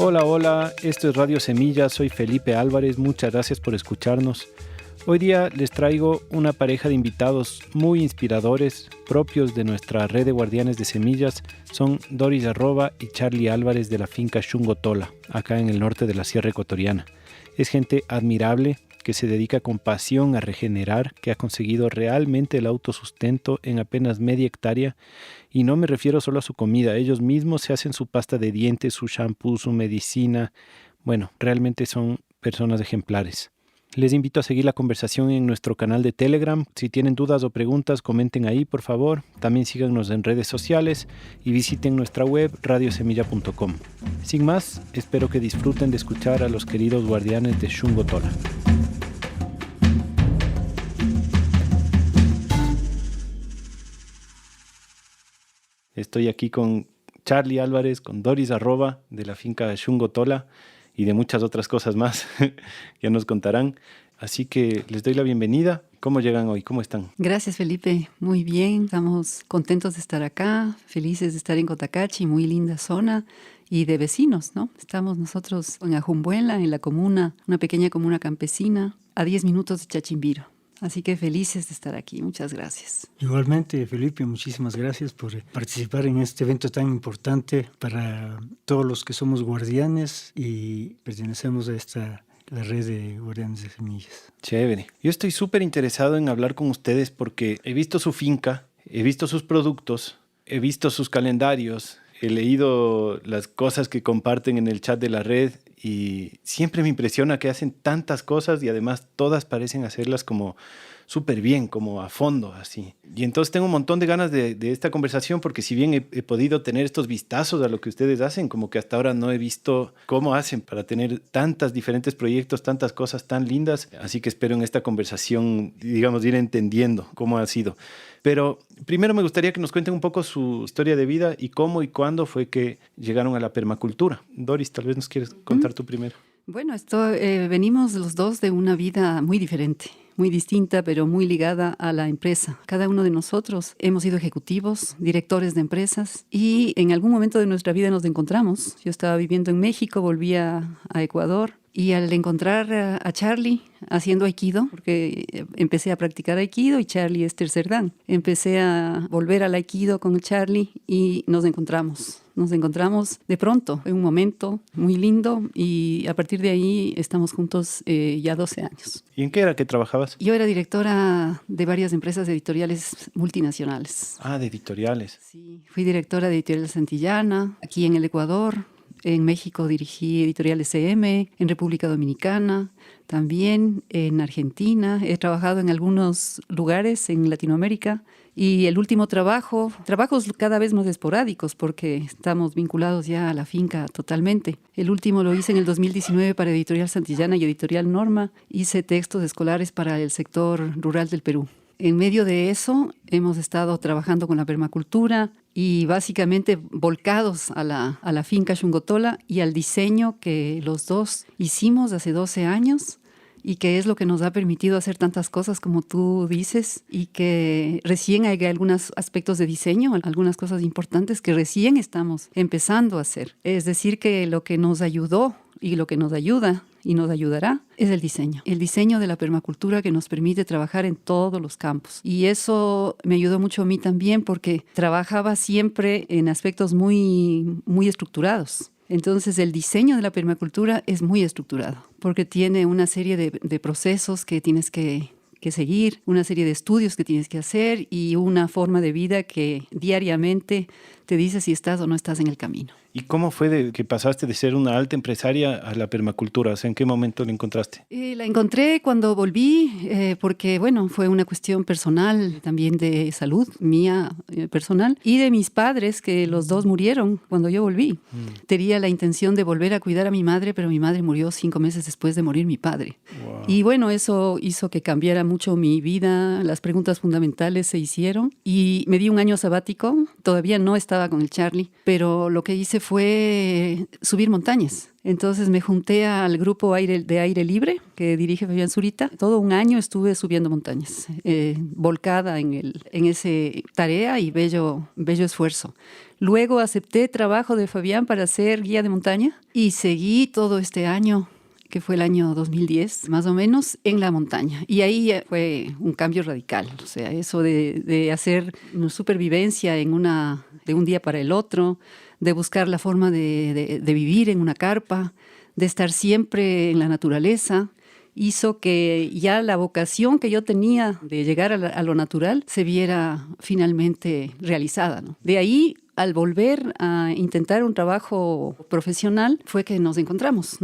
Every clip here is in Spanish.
Hola, hola, esto es Radio Semilla, soy Felipe Álvarez, muchas gracias por escucharnos. Hoy día les traigo una pareja de invitados muy inspiradores, propios de nuestra red de guardianes de semillas. Son Doris Arroba y Charlie Álvarez de la finca Xungo Tola, acá en el norte de la Sierra Ecuatoriana. Es gente admirable que se dedica con pasión a regenerar, que ha conseguido realmente el autosustento en apenas media hectárea. Y no me refiero solo a su comida, ellos mismos se hacen su pasta de dientes, su shampoo, su medicina. Bueno, realmente son personas ejemplares. Les invito a seguir la conversación en nuestro canal de Telegram. Si tienen dudas o preguntas, comenten ahí, por favor. También síganos en redes sociales y visiten nuestra web radiosemilla.com. Sin más, espero que disfruten de escuchar a los queridos guardianes de Xungo Tola. Estoy aquí con Charlie Álvarez, con Doris Arroba de la finca Xungo Tola y de muchas otras cosas más ya nos contarán. Así que les doy la bienvenida. ¿Cómo llegan hoy? ¿Cómo están? Gracias, Felipe. Muy bien. Estamos contentos de estar acá, felices de estar en Cotacachi, muy linda zona, y de vecinos, ¿no? Estamos nosotros en Ajumbuela, en la comuna, una pequeña comuna campesina, a 10 minutos de Chachimbiro. Así que felices de estar aquí. Muchas gracias. Igualmente, Felipe, muchísimas gracias por participar en este evento tan importante para todos los que somos guardianes y pertenecemos a la red de guardianes de semillas. Chévere. Yo estoy súper interesado en hablar con ustedes porque he visto su finca, he visto sus productos, he visto sus calendarios, he leído las cosas que comparten en el chat de la red y siempre me impresiona que hacen tantas cosas y además todas parecen hacerlas como súper bien, como a fondo, así. Y entonces tengo un montón de ganas de esta conversación porque si bien he podido tener estos vistazos a lo que ustedes hacen, como que hasta ahora no he visto cómo hacen para tener tantos diferentes proyectos, tantas cosas tan lindas. Así que espero en esta conversación, digamos, ir entendiendo cómo ha sido. Pero primero me gustaría que nos cuenten un poco su historia de vida y cómo y cuándo fue que llegaron a la permacultura. Doris, tal vez nos quieres contar tú primero. Bueno, venimos los dos de una vida muy diferente, muy distinta, pero muy ligada a la empresa. Cada uno de nosotros hemos sido ejecutivos, directores de empresas y en algún momento de nuestra vida nos encontramos. Yo estaba viviendo en México, volví a Ecuador y al encontrar a Charlie haciendo Aikido, porque empecé a practicar Aikido y Charlie es tercer dan. Empecé a volver al Aikido con Charlie y nos encontramos. Nos encontramos de pronto, en un momento muy lindo y a partir de ahí estamos juntos ya 12 años. ¿Y en qué era que trabajabas? Yo era directora de varias empresas editoriales multinacionales. Ah, de editoriales. Sí, fui directora de Editorial Santillana, aquí en el Ecuador. En México dirigí Editorial SM, en República Dominicana, también en Argentina. He trabajado en algunos lugares en Latinoamérica. Y el último trabajos cada vez más esporádicos porque estamos vinculados ya a la finca totalmente. El último lo hice en el 2019 para Editorial Santillana y Editorial Norma. Hice textos escolares para el sector rural del Perú. En medio de eso hemos estado trabajando con la permacultura y básicamente volcados a la finca Xungo Tola y al diseño que los dos hicimos hace 12 años. Y que es lo que nos ha permitido hacer tantas cosas como tú dices y que recién hay algunos aspectos de diseño, algunas cosas importantes que recién estamos empezando a hacer. Es decir, que lo que nos ayudó y lo que nos ayuda y nos ayudará es el diseño de la permacultura que nos permite trabajar en todos los campos. Y eso me ayudó mucho a mí también porque trabajaba siempre en aspectos muy, muy estructurados. Entonces el diseño de la permacultura es muy estructurado porque tiene una serie de procesos que tienes que seguir, una serie de estudios que tienes que hacer y una forma de vida que diariamente te dice si estás o no estás en el camino. ¿Y cómo fue de que pasaste de ser una alta empresaria a la permacultura? O sea, ¿en qué momento la encontraste? La encontré cuando volví, porque, bueno, fue una cuestión personal, también de salud mía personal, y de mis padres, que los dos murieron cuando yo volví. Tenía la intención de volver a cuidar a mi madre, pero mi madre murió 5 meses después de morir mi padre. Wow. Y bueno, eso hizo que cambiara mucho mi vida, las preguntas fundamentales se hicieron, y me di un año sabático, todavía no estaba con el Charlie, pero lo que hice fue subir montañas. Entonces me junté al grupo de Aire Libre que dirige Fabián Zurita. Todo un año estuve subiendo montañas, volcada en esa tarea y bello esfuerzo. Luego acepté trabajo de Fabián para ser guía de montaña y seguí todo este año, que fue el año 2010, más o menos, en la montaña. Y ahí fue un cambio radical. O sea, eso de hacer una supervivencia de un día para el otro, de buscar la forma de vivir en una carpa, de estar siempre en la naturaleza, hizo que ya la vocación que yo tenía de llegar a lo natural se viera finalmente realizada, ¿no? De ahí, al volver a intentar un trabajo profesional, fue que nos encontramos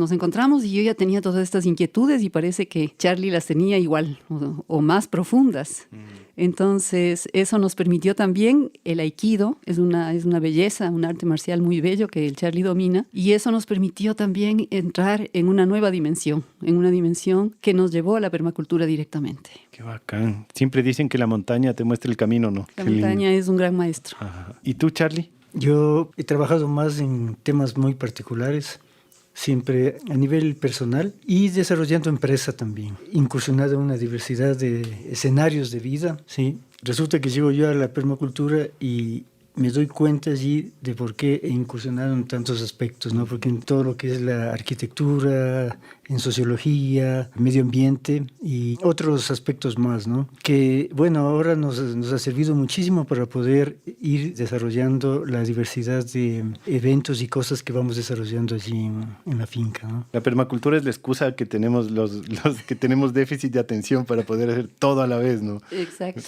y yo ya tenía todas estas inquietudes y parece que Charlie las tenía igual o más profundas. Entonces, eso nos permitió también, el Aikido es una belleza, un arte marcial muy bello que el Charlie domina, y eso nos permitió también entrar en una nueva dimensión, en una dimensión que nos llevó a la permacultura directamente. Qué bacán. Siempre dicen que la montaña te muestra el camino, ¿no? La montaña es un gran maestro. Ajá. ¿Y tú, Charlie? Yo he trabajado más en temas muy particulares, siempre a nivel personal y desarrollando empresa también, incursionado en una diversidad de escenarios de vida, ¿sí? Resulta que llego yo a la permacultura y me doy cuenta allí de por qué he incursionado en tantos aspectos, ¿no? Porque en todo lo que es la arquitectura, en sociología, medio ambiente y otros aspectos más, ¿no? Que, bueno, ahora nos ha servido muchísimo para poder ir desarrollando la diversidad de eventos y cosas que vamos desarrollando allí en la finca, ¿no? La permacultura es la excusa que tenemos los que tenemos déficit de atención para poder hacer todo a la vez, ¿no? Exacto.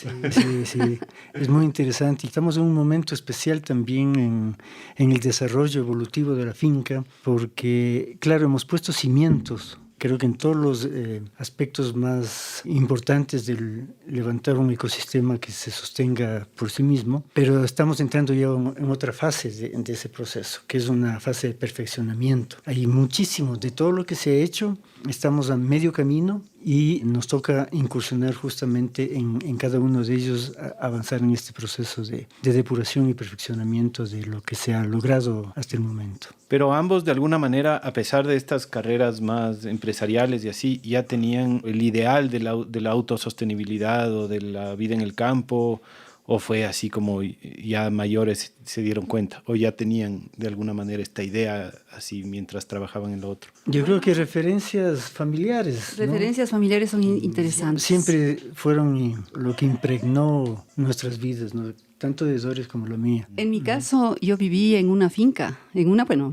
Sí, es muy interesante. Estamos en un momento especial también en el desarrollo evolutivo de la finca, porque, claro, hemos puesto cimientos. Creo que en todos los aspectos más importantes del levantar un ecosistema que se sostenga por sí mismo, pero estamos entrando ya en otra fase de ese proceso, que es una fase de perfeccionamiento. Hay muchísimo de todo lo que se ha hecho, estamos a medio camino y nos toca incursionar justamente en cada uno de ellos, avanzar en este proceso de depuración y perfeccionamiento de lo que se ha logrado hasta el momento. Pero ambos, de alguna manera, a pesar de estas carreras más empresariales y así, ya tenían el ideal de la autosostenibilidad o de la vida en el campo, o fue así como ya mayores se dieron cuenta, o ya tenían de alguna manera esta idea así mientras trabajaban en lo otro. Yo creo que referencias familiares, ¿no? Referencias familiares son interesantes. Siempre fueron lo que impregnó nuestras vidas, ¿no? Tanto de Doris como la mía. En mi caso, yo viví en una finca,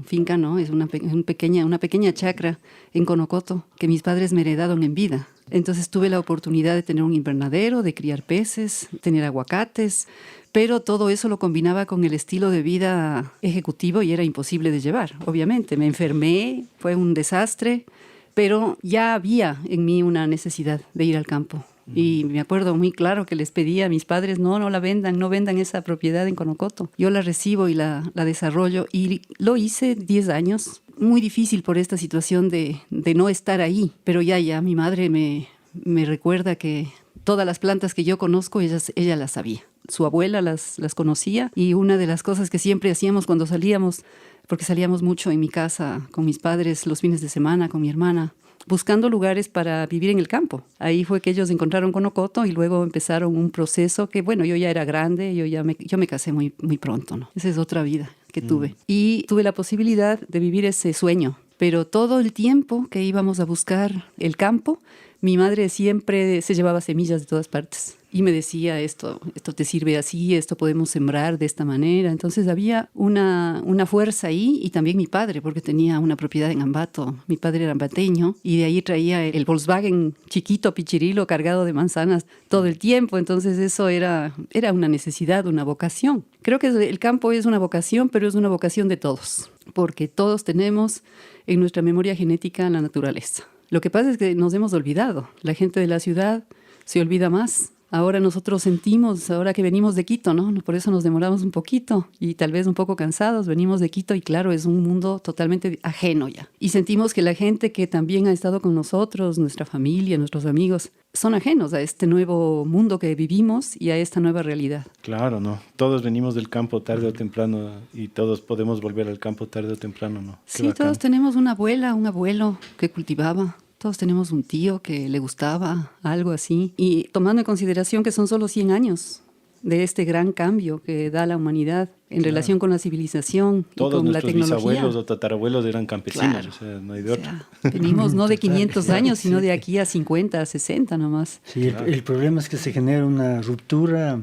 finca no, es una pequeña chacra en Conocoto que mis padres me heredaron en vida. Entonces tuve la oportunidad de tener un invernadero, de criar peces, tener aguacates, pero todo eso lo combinaba con el estilo de vida ejecutivo y era imposible de llevar, obviamente. Me enfermé, fue un desastre, pero ya había en mí una necesidad de ir al campo. Y me acuerdo muy claro que les pedía a mis padres, no la vendan, no vendan esa propiedad en Conocoto. Yo la recibo y la desarrollo y lo hice 10 años. Muy difícil por esta situación de no estar ahí, pero ya mi madre me recuerda que todas las plantas que yo conozco, ella las sabía. Su abuela las conocía y una de las cosas que siempre hacíamos cuando salíamos, porque salíamos mucho en mi casa con mis padres los fines de semana, con mi hermana, buscando lugares para vivir en el campo. Ahí fue que ellos encontraron Conocoto y luego empezaron un proceso que, bueno, yo ya era grande, yo me casé muy, muy pronto, ¿no? Esa es otra vida que tuve. Y tuve la posibilidad de vivir ese sueño, pero todo el tiempo que íbamos a buscar el campo, mi madre siempre se llevaba semillas de todas partes y me decía, esto te sirve así, esto podemos sembrar de esta manera. Entonces había una fuerza ahí, y también mi padre, porque tenía una propiedad en Ambato. Mi padre era ambateño y de ahí traía el Volkswagen chiquito, pichirilo, cargado de manzanas todo el tiempo. Entonces eso era una necesidad, una vocación. Creo que el campo es una vocación, pero es una vocación de todos, porque todos tenemos en nuestra memoria genética la naturaleza. Lo que pasa es que nos hemos olvidado. La gente de la ciudad se olvida más Ahora nosotros sentimos, ahora que venimos de Quito, ¿no? Por eso nos demoramos un poquito y tal vez un poco cansados. Venimos de Quito y claro, es un mundo totalmente ajeno ya. Y sentimos que la gente que también ha estado con nosotros, nuestra familia, nuestros amigos, son ajenos a este nuevo mundo que vivimos y a esta nueva realidad. Claro, ¿no? Todos venimos del campo tarde o temprano y todos podemos volver al campo tarde o temprano, ¿no? Qué Sí, bacán. todos tenemos una abuela, un abuelo que cultivaba. Todos tenemos un tío que le gustaba algo así. Y tomando en consideración que son solo 100 años de este gran cambio que da la humanidad en relación con la civilización Todos y con la nuestros tecnología. bisabuelos o tatarabuelos eran campesinos, Claro. o sea, no hay de otro. Venimos no de Total, 500 años, sino sí. de aquí a 50, a 60 nomás. Sí, el problema es que se genera una ruptura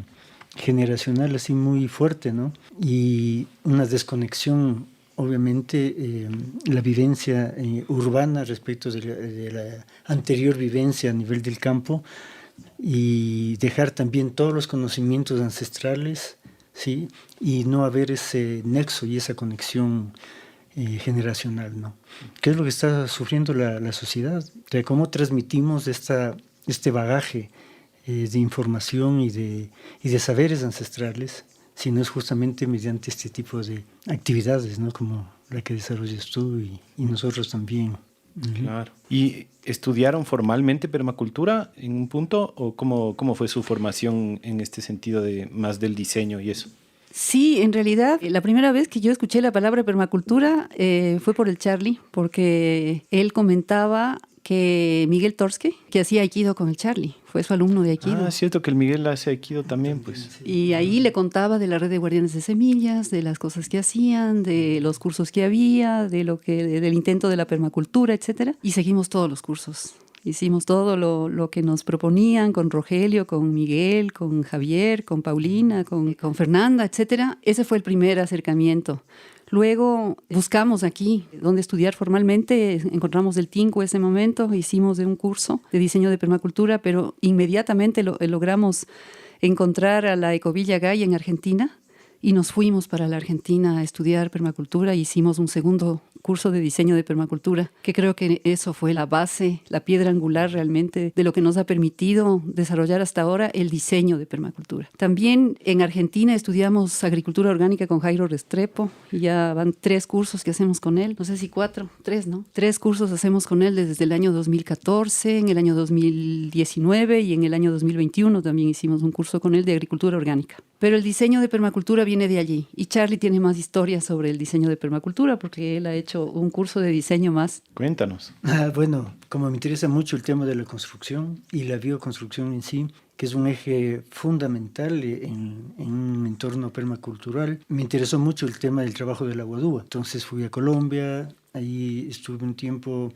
generacional así muy fuerte, ¿no? Y una desconexión, obviamente, la vivencia urbana respecto de la anterior vivencia a nivel del campo y dejar también todos los conocimientos ancestrales, ¿sí? Y no haber ese nexo y esa conexión generacional, ¿no? ¿Qué es lo que está sufriendo la sociedad? De cómo transmitimos este bagaje de información y de saberes ancestrales, si no es justamente mediante este tipo de actividades, ¿no? Como la que desarrollas tú y nosotros también. Claro. ¿Y estudiaron formalmente permacultura en un punto o cómo fue su formación en este sentido de más del diseño y eso? Sí, en realidad, la primera vez que yo escuché la palabra permacultura fue por el Charlie, porque él comentaba que Miguel Torske, que hacía Aikido con el Charlie, fue su alumno de Aikido. Ah, es cierto que el Miguel hace Aikido también, pues. Y ahí le contaba de la red de guardianes de semillas, de las cosas que hacían, de los cursos que había, del intento de la permacultura, etcétera. Y seguimos todos los cursos. Hicimos todo lo que nos proponían con Rogelio, con Miguel, con Javier, con Paulina, con Fernanda, etcétera. Ese fue el primer acercamiento. Luego buscamos aquí donde estudiar formalmente, encontramos el TINCO ese momento, hicimos un curso de diseño de permacultura, pero inmediatamente logramos encontrar a la Ecovilla Gaya en Argentina y nos fuimos para la Argentina a estudiar permacultura. Hicimos un segundo curso de diseño de permacultura, que creo que eso fue la base, la piedra angular realmente de lo que nos ha permitido desarrollar hasta ahora el diseño de permacultura. También en Argentina estudiamos agricultura orgánica con Jairo Restrepo, y ya van 3 cursos que hacemos con él, no sé si 4, 3, ¿no? 3 cursos hacemos con él desde el año 2014, en el año 2019 y en el año 2021 también hicimos un curso con él de agricultura orgánica. Pero el diseño de permacultura viene de allí. Y Charlie tiene más historias sobre el diseño de permacultura porque él ha hecho un curso de diseño más. Cuéntanos. Bueno, como me interesa mucho el tema de la construcción y la bioconstrucción en sí, que es un eje fundamental en un entorno permacultural, me interesó mucho el tema del trabajo de la guadúa. Entonces fui a Colombia, ahí estuve un tiempo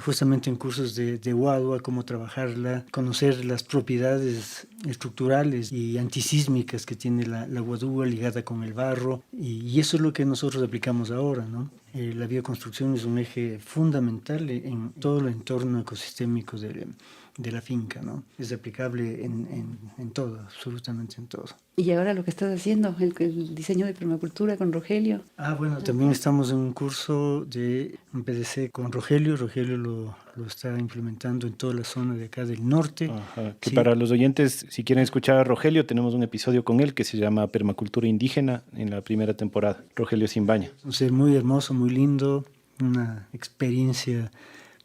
justamente en cursos de guadua, cómo trabajarla, conocer las propiedades estructurales y antisísmicas que tiene la guadúa ligada con el barro, y eso es lo que nosotros aplicamos ahora, ¿no? La bioconstrucción es un eje fundamental en todo el entorno ecosistémico de la finca, ¿no? Es aplicable en todo, absolutamente en todo. Y ahora lo que estás haciendo, el diseño de permacultura con Rogelio. Bueno, también estamos en un curso de un PDC con Rogelio. Rogelio lo está implementando en toda la zona de acá del norte. Ajá, que sí. para los oyentes, si quieren escuchar a Rogelio, tenemos un episodio con él que se llama Permacultura Indígena en la primera temporada. Rogelio Simbaña. Entonces, muy hermoso, muy lindo, una experiencia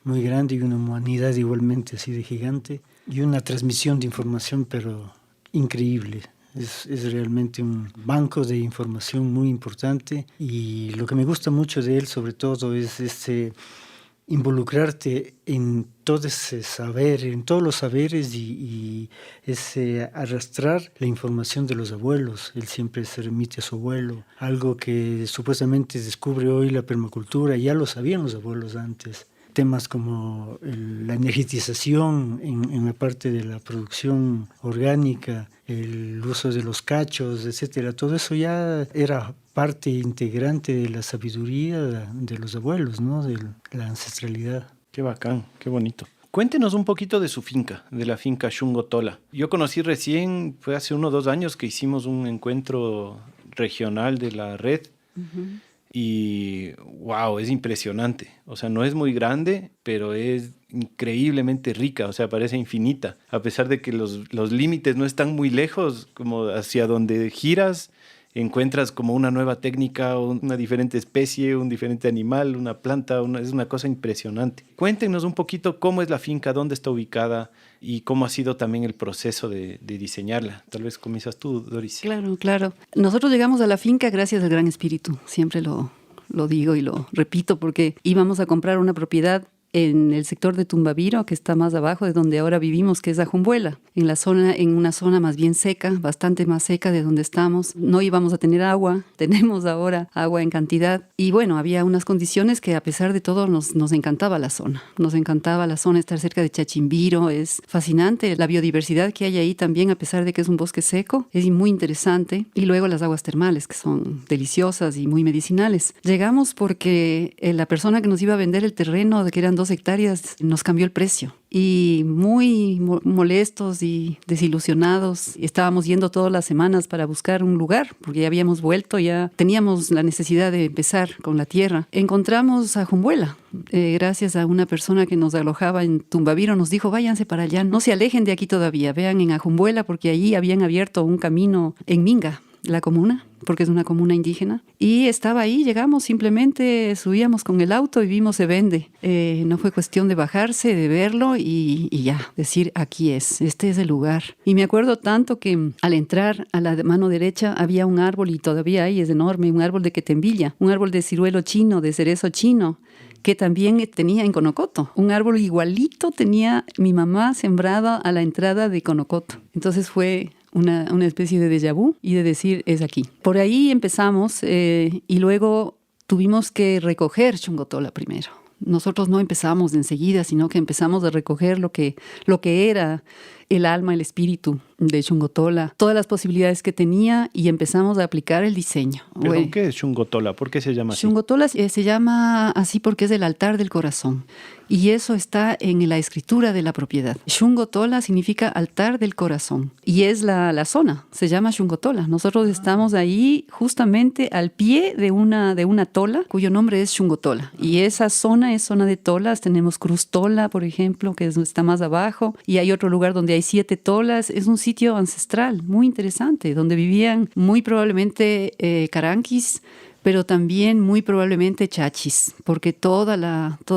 muy grande y una humanidad igualmente así de gigante y una transmisión de información pero increíble. Es realmente un banco de información muy importante y lo que me gusta mucho de él sobre todo es involucrarte en todo ese saber, en todos los saberes y ese arrastrar la información de los abuelos. Él siempre se remite a su abuelo, algo que supuestamente descubre hoy la permacultura, ya lo sabían los abuelos antes. Temas como la energetización en la parte de la producción orgánica, el uso de los cachos, etcétera. Todo eso ya era parte integrante de la sabiduría de los abuelos, ¿no? De la ancestralidad. Qué bacán, qué bonito. Cuéntenos un poquito de su finca, de la finca Xungo Tola. Yo conocí recién, fue hace 1 o 2 años que hicimos un encuentro regional de la red. y wow, es impresionante. O sea, no es muy grande, pero es increíblemente rica, o sea, parece infinita. A pesar de que los límites no están muy lejos, como hacia donde giras, encuentras como una nueva técnica, una diferente especie, un diferente animal, una planta, es una cosa impresionante. Cuéntenos un poquito cómo es la finca, dónde está ubicada y cómo ha sido también el proceso de diseñarla. Tal vez comienzas tú, Doris. Claro, claro. Nosotros llegamos a la finca gracias al Gran Espíritu, siempre lo digo y lo repito porque íbamos a comprar una propiedad en el sector de Tumbaviro, que está más abajo de donde ahora vivimos, que es Ajumbuela, en una zona más bien seca, bastante más seca de donde estamos. No íbamos a tener agua, tenemos ahora agua en cantidad. Y bueno, había unas condiciones que a pesar de todo nos encantaba la zona. Nos encantaba la zona, estar cerca de Chachimbiro, es fascinante. La biodiversidad que hay ahí también, a pesar de que es un bosque seco, es muy interesante. Y luego las aguas termales, que son deliciosas y muy medicinales. Llegamos porque la persona que nos iba a vender el terreno, que eran 2 hectáreas, nos cambió el precio y muy molestos y desilusionados. Estábamos yendo todas las semanas para buscar un lugar porque ya habíamos vuelto, ya teníamos la necesidad de empezar con la tierra. Encontramos a Jumbuela. Gracias a una persona que nos alojaba en Tumbaviro, nos dijo, váyanse para allá, no se alejen de aquí todavía, vean en Ajumbuela porque allí habían abierto un camino en Minga, la comuna, porque es una comuna indígena, y estaba ahí, llegamos, simplemente subíamos con el auto y vimos se vende. No fue cuestión de bajarse, de verlo y ya, decir aquí este es el lugar. Y me acuerdo tanto que al entrar a la mano derecha había un árbol, y todavía hay, es enorme, un árbol de quetembilla, un árbol de ciruelo chino, de cerezo chino, que también tenía en Conocoto. Un árbol igualito tenía mi mamá sembrada a la entrada de Conocoto. Entonces fue una especie de déjà vu y de decir, es aquí. Por ahí empezamos y luego tuvimos que recoger Chungotola primero. Nosotros no empezamos de enseguida, sino que empezamos a recoger lo que era el alma, el espíritu de Chungotola, todas las posibilidades que tenía y empezamos a aplicar el diseño. ¿Pero qué es Chungotola? ¿Por qué se llama así? Chungotola se llama así porque es el altar del corazón y eso está en la escritura de la propiedad. Chungotola significa altar del corazón y es la zona, se llama Chungotola. Nosotros estamos ahí justamente al pie de una tola cuyo nombre es Chungotola y esa zona es zona de tolas. Tenemos Cruz Tola, por ejemplo, que está más abajo y hay otro lugar donde hay 7 tolas. Es un sitio ancestral muy interesante donde vivían muy probablemente caranquis, pero también muy probablemente chachis, porque todo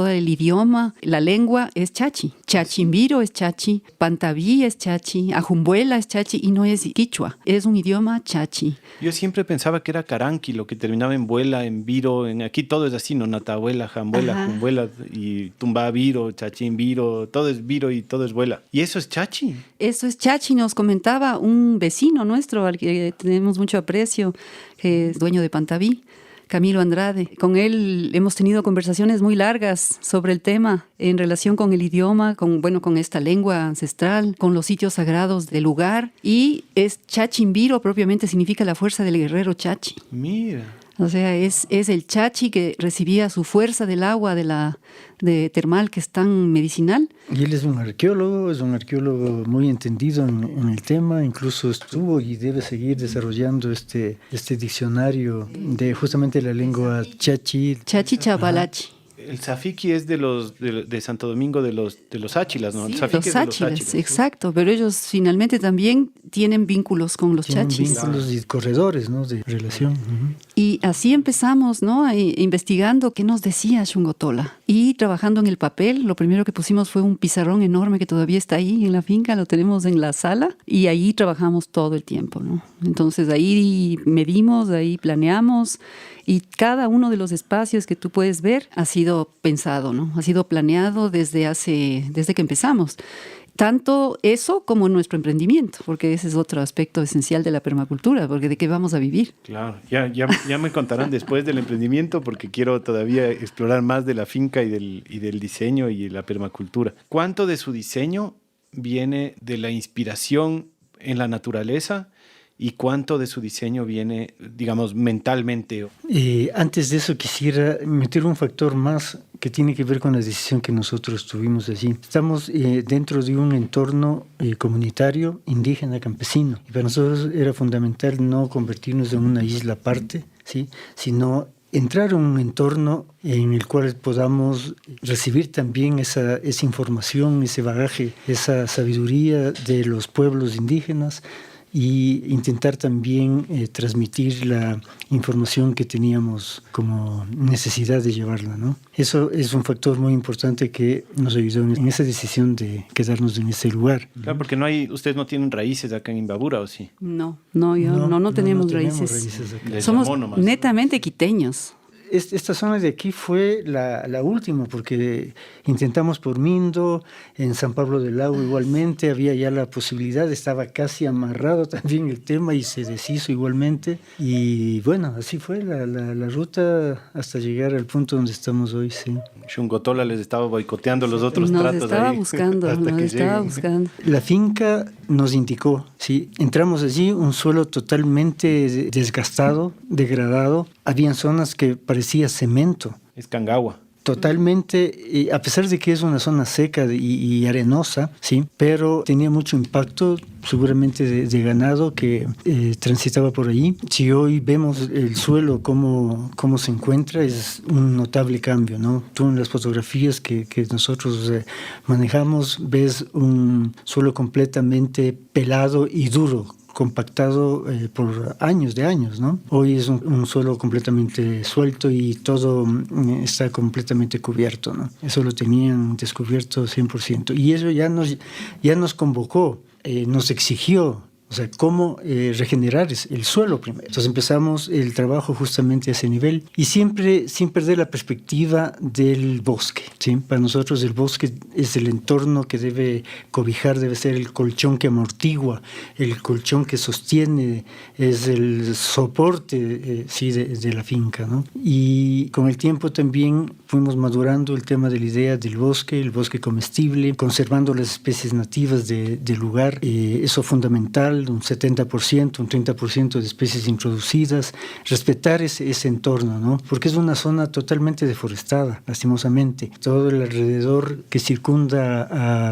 el idioma, la lengua es chachi. Chachimbiro es chachi, Pantabí es chachi, Ajumbuela es chachi y no es quichua, es un idioma chachi. Yo siempre pensaba que era caranqui, lo que terminaba en vuela, en viro, aquí todo es así, ¿no? Natabuela, jambuela, jumbuela y tumbaviro, chachimbiro, todo es viro y todo es vuela. ¿Y eso es chachi? Eso es chachi, nos comentaba un vecino nuestro al que tenemos mucho aprecio, que es dueño de Pantabí, Camilo Andrade. Con él hemos tenido conversaciones muy largas sobre el tema en relación con el idioma, con esta lengua ancestral, con los sitios sagrados del lugar. Y es Chachimbiro, propiamente significa la fuerza del guerrero Chachi. Mira. O sea, es el Chachi que recibía su fuerza del agua de termal, que es tan medicinal. Y él es un arqueólogo muy entendido en el tema, incluso estuvo y debe seguir desarrollando este diccionario de justamente la lengua chachi. Chachi Chabalachi. El Zafiki es de Santo Domingo de los Áchilas, ¿no? Sí, El Zafiki los Áchilas, exacto, pero ellos finalmente también tienen vínculos con los chachis. Vínculos y corredores, ¿no? De relación. Uh-huh. Y así empezamos, ¿no? Investigando qué nos decía Chungotola. Y trabajando en el papel, lo primero que pusimos fue un pizarrón enorme que todavía está ahí en la finca, lo tenemos en la sala, y ahí trabajamos todo el tiempo, ¿no? Entonces ahí medimos, ahí planeamos, y cada uno de los espacios que tú puedes ver ha sido pensado, ¿no? Ha sido planeado desde que empezamos. Tanto eso como nuestro emprendimiento, porque ese es otro aspecto esencial de la permacultura, porque ¿de qué vamos a vivir? Claro, ya me contarán después del emprendimiento, porque quiero todavía explorar más de la finca y del diseño y la permacultura. ¿Cuánto de su diseño viene de la inspiración en la naturaleza y cuánto de su diseño viene, digamos, mentalmente? Antes de eso quisiera meter un factor más que tiene que ver con la decisión que nosotros tuvimos allí. Estamos dentro de un entorno comunitario, indígena, campesino. Y para nosotros era fundamental no convertirnos en una isla aparte, ¿sí? Sino entrar a un entorno en el cual podamos recibir también esa información, ese bagaje, esa sabiduría de los pueblos indígenas y intentar también transmitir la información que teníamos como necesidad de llevarla, ¿no? Eso es un factor muy importante que nos ayudó en esa decisión de quedarnos en ese lugar. Claro, porque ustedes no tienen raíces acá en Imbabura, ¿o sí? No tenemos raíces. Somos netamente quiteños. Esta zona de aquí fue la última, porque intentamos por Mindo, en San Pablo del Lago igualmente, había ya la posibilidad, estaba casi amarrado también el tema y se deshizo igualmente. Y bueno, así fue la ruta hasta llegar al punto donde estamos hoy, sí. Xungotola les estaba boicoteando los otros tratos ahí. Nos estaba buscando. La finca nos indicó, sí, entramos allí, un suelo totalmente desgastado, degradado. Habían zonas que parecía cemento. Es Cangagua. Totalmente, a pesar de que es una zona seca y arenosa, sí, pero tenía mucho impacto seguramente de ganado que transitaba por allí. Si hoy vemos el suelo cómo se encuentra, es un notable cambio, ¿no? Tú en las fotografías que nosotros manejamos ves un suelo completamente pelado y duro, compactado por años, ¿no? Hoy es un suelo completamente suelto y todo está completamente cubierto, ¿no? Eso lo tenían descubierto 100%. Y eso ya nos convocó, nos exigió, o sea, cómo regenerar el suelo primero. Entonces empezamos el trabajo justamente a ese nivel y siempre sin perder la perspectiva del bosque, ¿sí? Para nosotros el bosque es el entorno que debe cobijar, debe ser el colchón que amortigua, el colchón que sostiene, es el soporte sí, de la finca, ¿no? Y con el tiempo también fuimos madurando el tema de la idea del bosque, el bosque comestible, conservando las especies nativas del lugar, eso fundamental, un 70%, un 30% de especies introducidas, respetar ese entorno, ¿no? Porque es una zona totalmente deforestada, lastimosamente. Todo el alrededor que circunda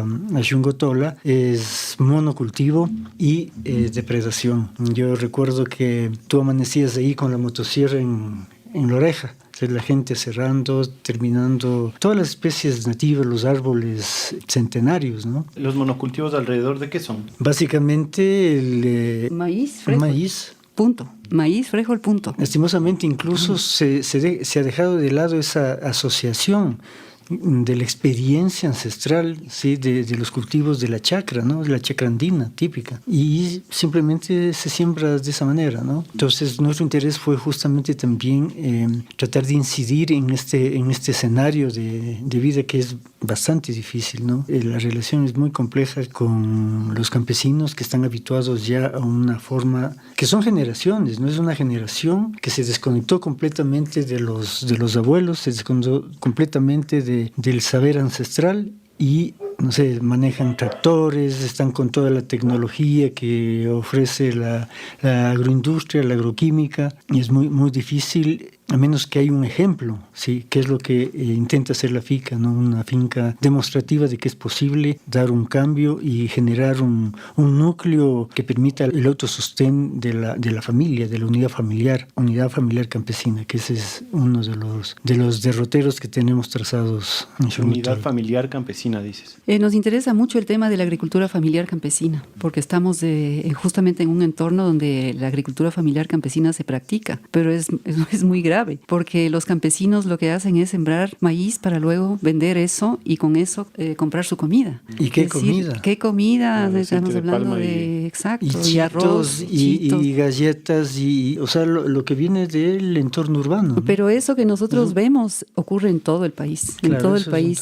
a Xungotola es monocultivo y depredación. Yo recuerdo que tú amanecías ahí con la motosierra en la oreja. La gente cerrando, terminando todas las especies nativas, los árboles centenarios, ¿no? ¿Los monocultivos alrededor de qué son? Básicamente el maíz, frijol. Maíz. Punto. Maíz, frijol, punto. Lastimosamente incluso se ha dejado de lado esa asociación de la experiencia ancestral, ¿sí? de los cultivos de la chacra, ¿no? De la chacra andina típica, y simplemente se siembra de esa manera, ¿no? Entonces nuestro interés fue justamente también tratar de incidir en este escenario de vida que es bastante difícil, ¿no? La relación es muy compleja con los campesinos que están habituados ya a una forma, que son generaciones, no es una generación que se desconectó completamente de los abuelos, se desconectó completamente del saber ancestral y, no sé, manejan tractores, están con toda la tecnología que ofrece la agroindustria, la agroquímica, y es muy, muy difícil, a menos que hay un ejemplo, ¿sí? Que es lo que intenta hacer la finca, ¿no? Una finca demostrativa de que es posible dar un cambio y generar un núcleo que permita el autosostén de la familia, de la unidad familiar campesina, que ese es uno de los derroteros que tenemos trazados en Xungotola. Unidad familiar campesina, dices. Nos interesa mucho el tema de la agricultura familiar campesina, porque estamos justamente en un entorno donde la agricultura familiar campesina se practica, pero es muy grave, porque los campesinos lo que hacen es sembrar maíz para luego vender eso y con eso comprar su comida. ¿Y qué comida? ¿Qué comida? Claro, estamos hablando de exacto, y arroz, y galletas, o sea, lo que viene del entorno urbano, ¿no? Pero eso que nosotros vemos ocurre en todo el país, claro, en todo el país.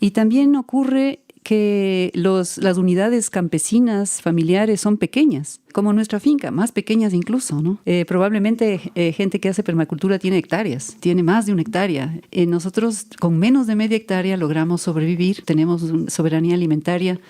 Y también ocurre que las unidades campesinas familiares son pequeñas, como nuestra finca, más pequeñas incluso, ¿no? Probablemente gente que hace permacultura tiene hectáreas, tiene más de una hectárea. Nosotros con menos de media hectárea logramos sobrevivir, tenemos soberanía alimentaria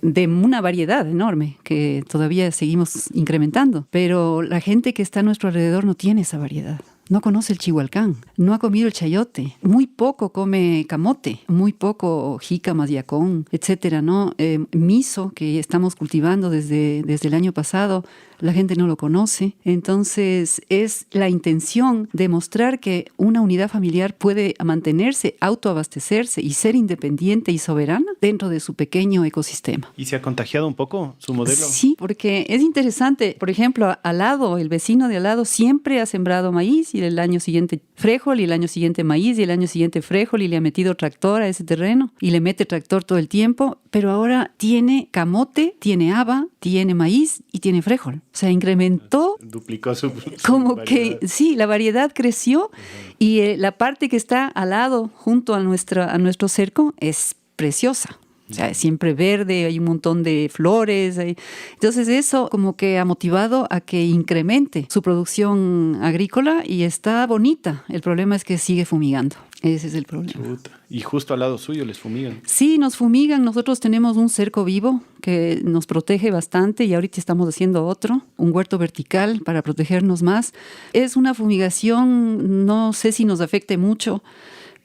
de una variedad enorme que todavía seguimos incrementando, pero la gente que está a nuestro alrededor no tiene esa variedad. no conoce el chihualcán, no ha comido el chayote, muy poco come camote, muy poco jícamas, yacón, etcétera, ¿no? Miso, que estamos cultivando desde el año pasado, la gente no lo conoce. Entonces, es la intención de mostrar que una unidad familiar puede mantenerse, autoabastecerse y ser independiente y soberana dentro de su pequeño ecosistema. ¿Y se ha contagiado un poco su modelo? Sí, porque es interesante. Por ejemplo, al lado, el vecino de al lado siempre ha sembrado maíz y el año siguiente frijol y el año siguiente maíz y el año siguiente frijol y le ha metido tractor a ese terreno y le mete tractor todo el tiempo, pero ahora tiene camote, tiene haba, tiene maíz y tiene frijol. O sea, incrementó. Duplicó su como variedad. que, sí, la variedad creció y la parte que está al lado, junto a nuestro cerco, es preciosa. O sea, es siempre verde, hay un montón de flores. Entonces eso como que ha motivado a que incremente su producción agrícola y está bonita. El problema es que sigue fumigando. Ese es el problema. Chuta. Y justo al lado suyo les fumigan. Sí, nos fumigan. Nosotros tenemos un cerco vivo que nos protege bastante y ahorita estamos haciendo otro, un huerto vertical para protegernos más. Es una fumigación, no sé si nos afecte mucho,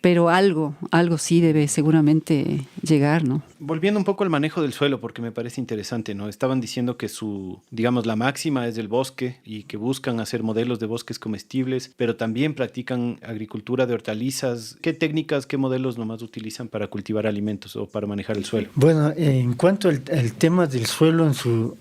pero algo sí debe seguramente llegar, ¿no? Volviendo un poco al manejo del suelo, porque me parece interesante, ¿no? Estaban diciendo que digamos, la máxima es del bosque y que buscan hacer modelos de bosques comestibles, pero también practican agricultura de hortalizas. ¿Qué técnicas, qué modelos nomás utilizan para cultivar alimentos o para manejar el suelo? Bueno, en cuanto al tema del suelo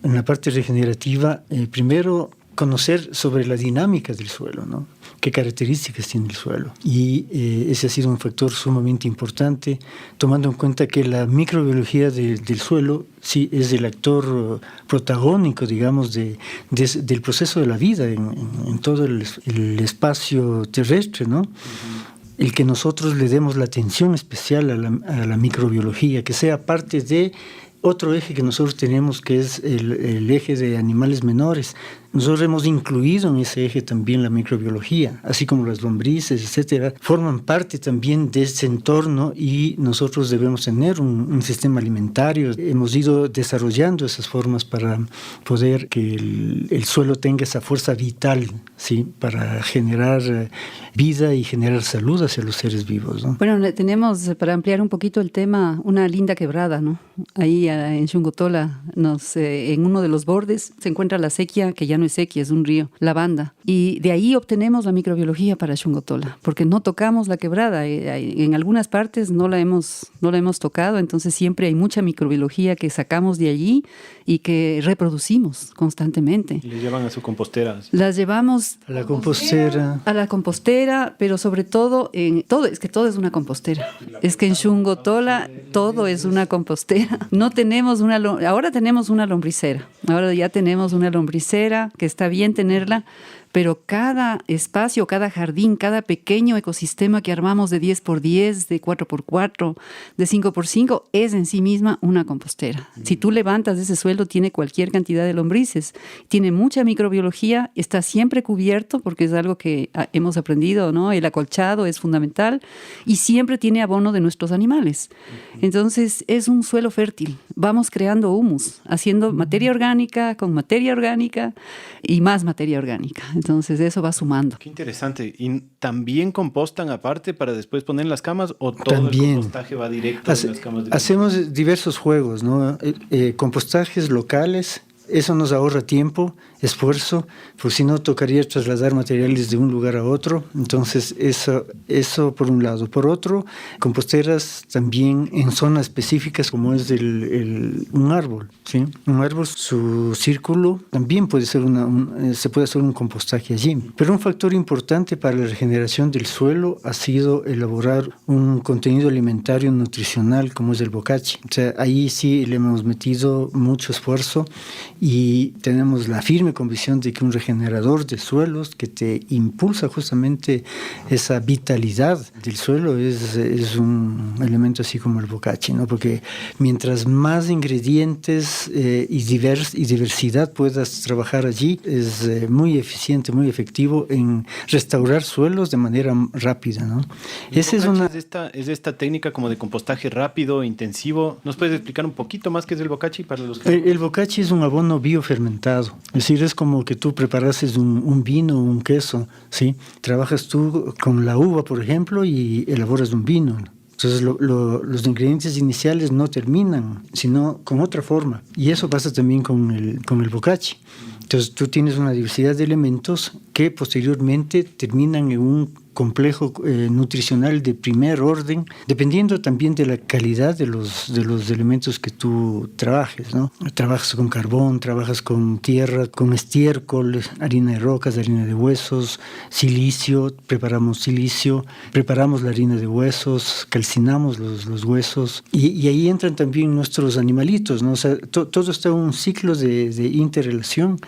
en la parte regenerativa, primero conocer sobre la dinámica del suelo, ¿no? Qué características tiene el suelo. Y ese ha sido un factor sumamente importante, tomando en cuenta que la microbiología del suelo sí es el actor protagónico, digamos, del proceso de la vida en todo el espacio terrestre, ¿no? El que nosotros le demos la atención especial a la microbiología, que sea parte de otro eje que nosotros tenemos, que es el eje de animales menores. Nosotros hemos incluido en ese eje también la microbiología, así como las lombrices, etcétera, forman parte también de ese entorno y nosotros debemos tener un sistema alimentario. Hemos ido desarrollando esas formas para poder que el suelo tenga esa fuerza vital, ¿sí? Para generar vida y generar salud hacia los seres vivos, ¿no? Bueno, tenemos, para ampliar un poquito el tema, una linda quebrada, ¿no? Ahí en Xungotola, en uno de los bordes se encuentra la sequía, que ya no es sequía, es un río, la Banda. Y de ahí obtenemos la microbiología para Xungotola, porque no tocamos la quebrada. En algunas partes no la hemos tocado, entonces siempre hay mucha microbiología que sacamos de allí y que reproducimos constantemente. Y les llevan a su compostera. Las llevamos a la compostera. A la compostera, pero sobre todo, es que todo es una compostera. Es que en Xungotola todo es una compostera. Ahora tenemos una lombricera. Ahora ya tenemos una lombricera, que está bien tenerla, pero cada espacio, cada jardín, cada pequeño ecosistema que armamos de 10x10, de 4x4, de 5x5, es en sí misma una compostera. Si tú levantas ese suelo, tiene cualquier cantidad de lombrices, tiene mucha microbiología, está siempre cubierto, porque es algo que hemos aprendido, ¿no? El acolchado es fundamental, y siempre tiene abono de nuestros animales. Entonces, es un suelo fértil. Vamos creando humus, haciendo materia orgánica con materia orgánica y más materia orgánica. Entonces eso va sumando. Qué interesante. ¿Y también compostan aparte para después poner en las camas o todo también el compostaje va directo en las camas? Hacemos diversos juegos, ¿no? Compostajes locales. Eso nos ahorra tiempo, esfuerzo, porque si no tocaría trasladar materiales de un lugar a otro. Entonces, eso por un lado. Por otro, composteras también en zonas específicas como es un árbol, ¿sí? Un árbol, su círculo, también puede ser se puede hacer un compostaje allí. Pero un factor importante para la regeneración del suelo ha sido elaborar un contenido alimentario nutricional como es el bocachi. O sea, ahí sí le hemos metido mucho esfuerzo y tenemos la firme convicción de que un regenerador de suelos que te impulsa justamente esa vitalidad del suelo es un elemento así como el bocachi, ¿no? Porque mientras más ingredientes y diversidad puedas trabajar allí, es muy eficiente, muy efectivo en restaurar suelos de manera rápida, ¿no? Esa es esta técnica como de compostaje rápido, intensivo. ¿Nos puedes explicar un poquito más qué es el bocachi para los que... El bocachi es un abono abono biofermentado. Es decir, es como que tú preparases un vino o un queso, ¿sí? Trabajas tú con la uva, por ejemplo, y elaboras un vino. Entonces los ingredientes iniciales no terminan, sino con otra forma. Y eso pasa también con el bocachi. Entonces tú tienes una diversidad de elementos que posteriormente terminan en un complejo nutricional de primer orden, dependiendo también de la calidad de los elementos que tú trabajes, ¿no? Trabajas con carbón, trabajas con tierra, con estiércol, harina de rocas, harina de huesos, silicio, preparamos la harina de huesos, calcinamos los huesos, y ahí entran también nuestros animalitos, ¿no? O sea, todo está en un ciclo de interrelación.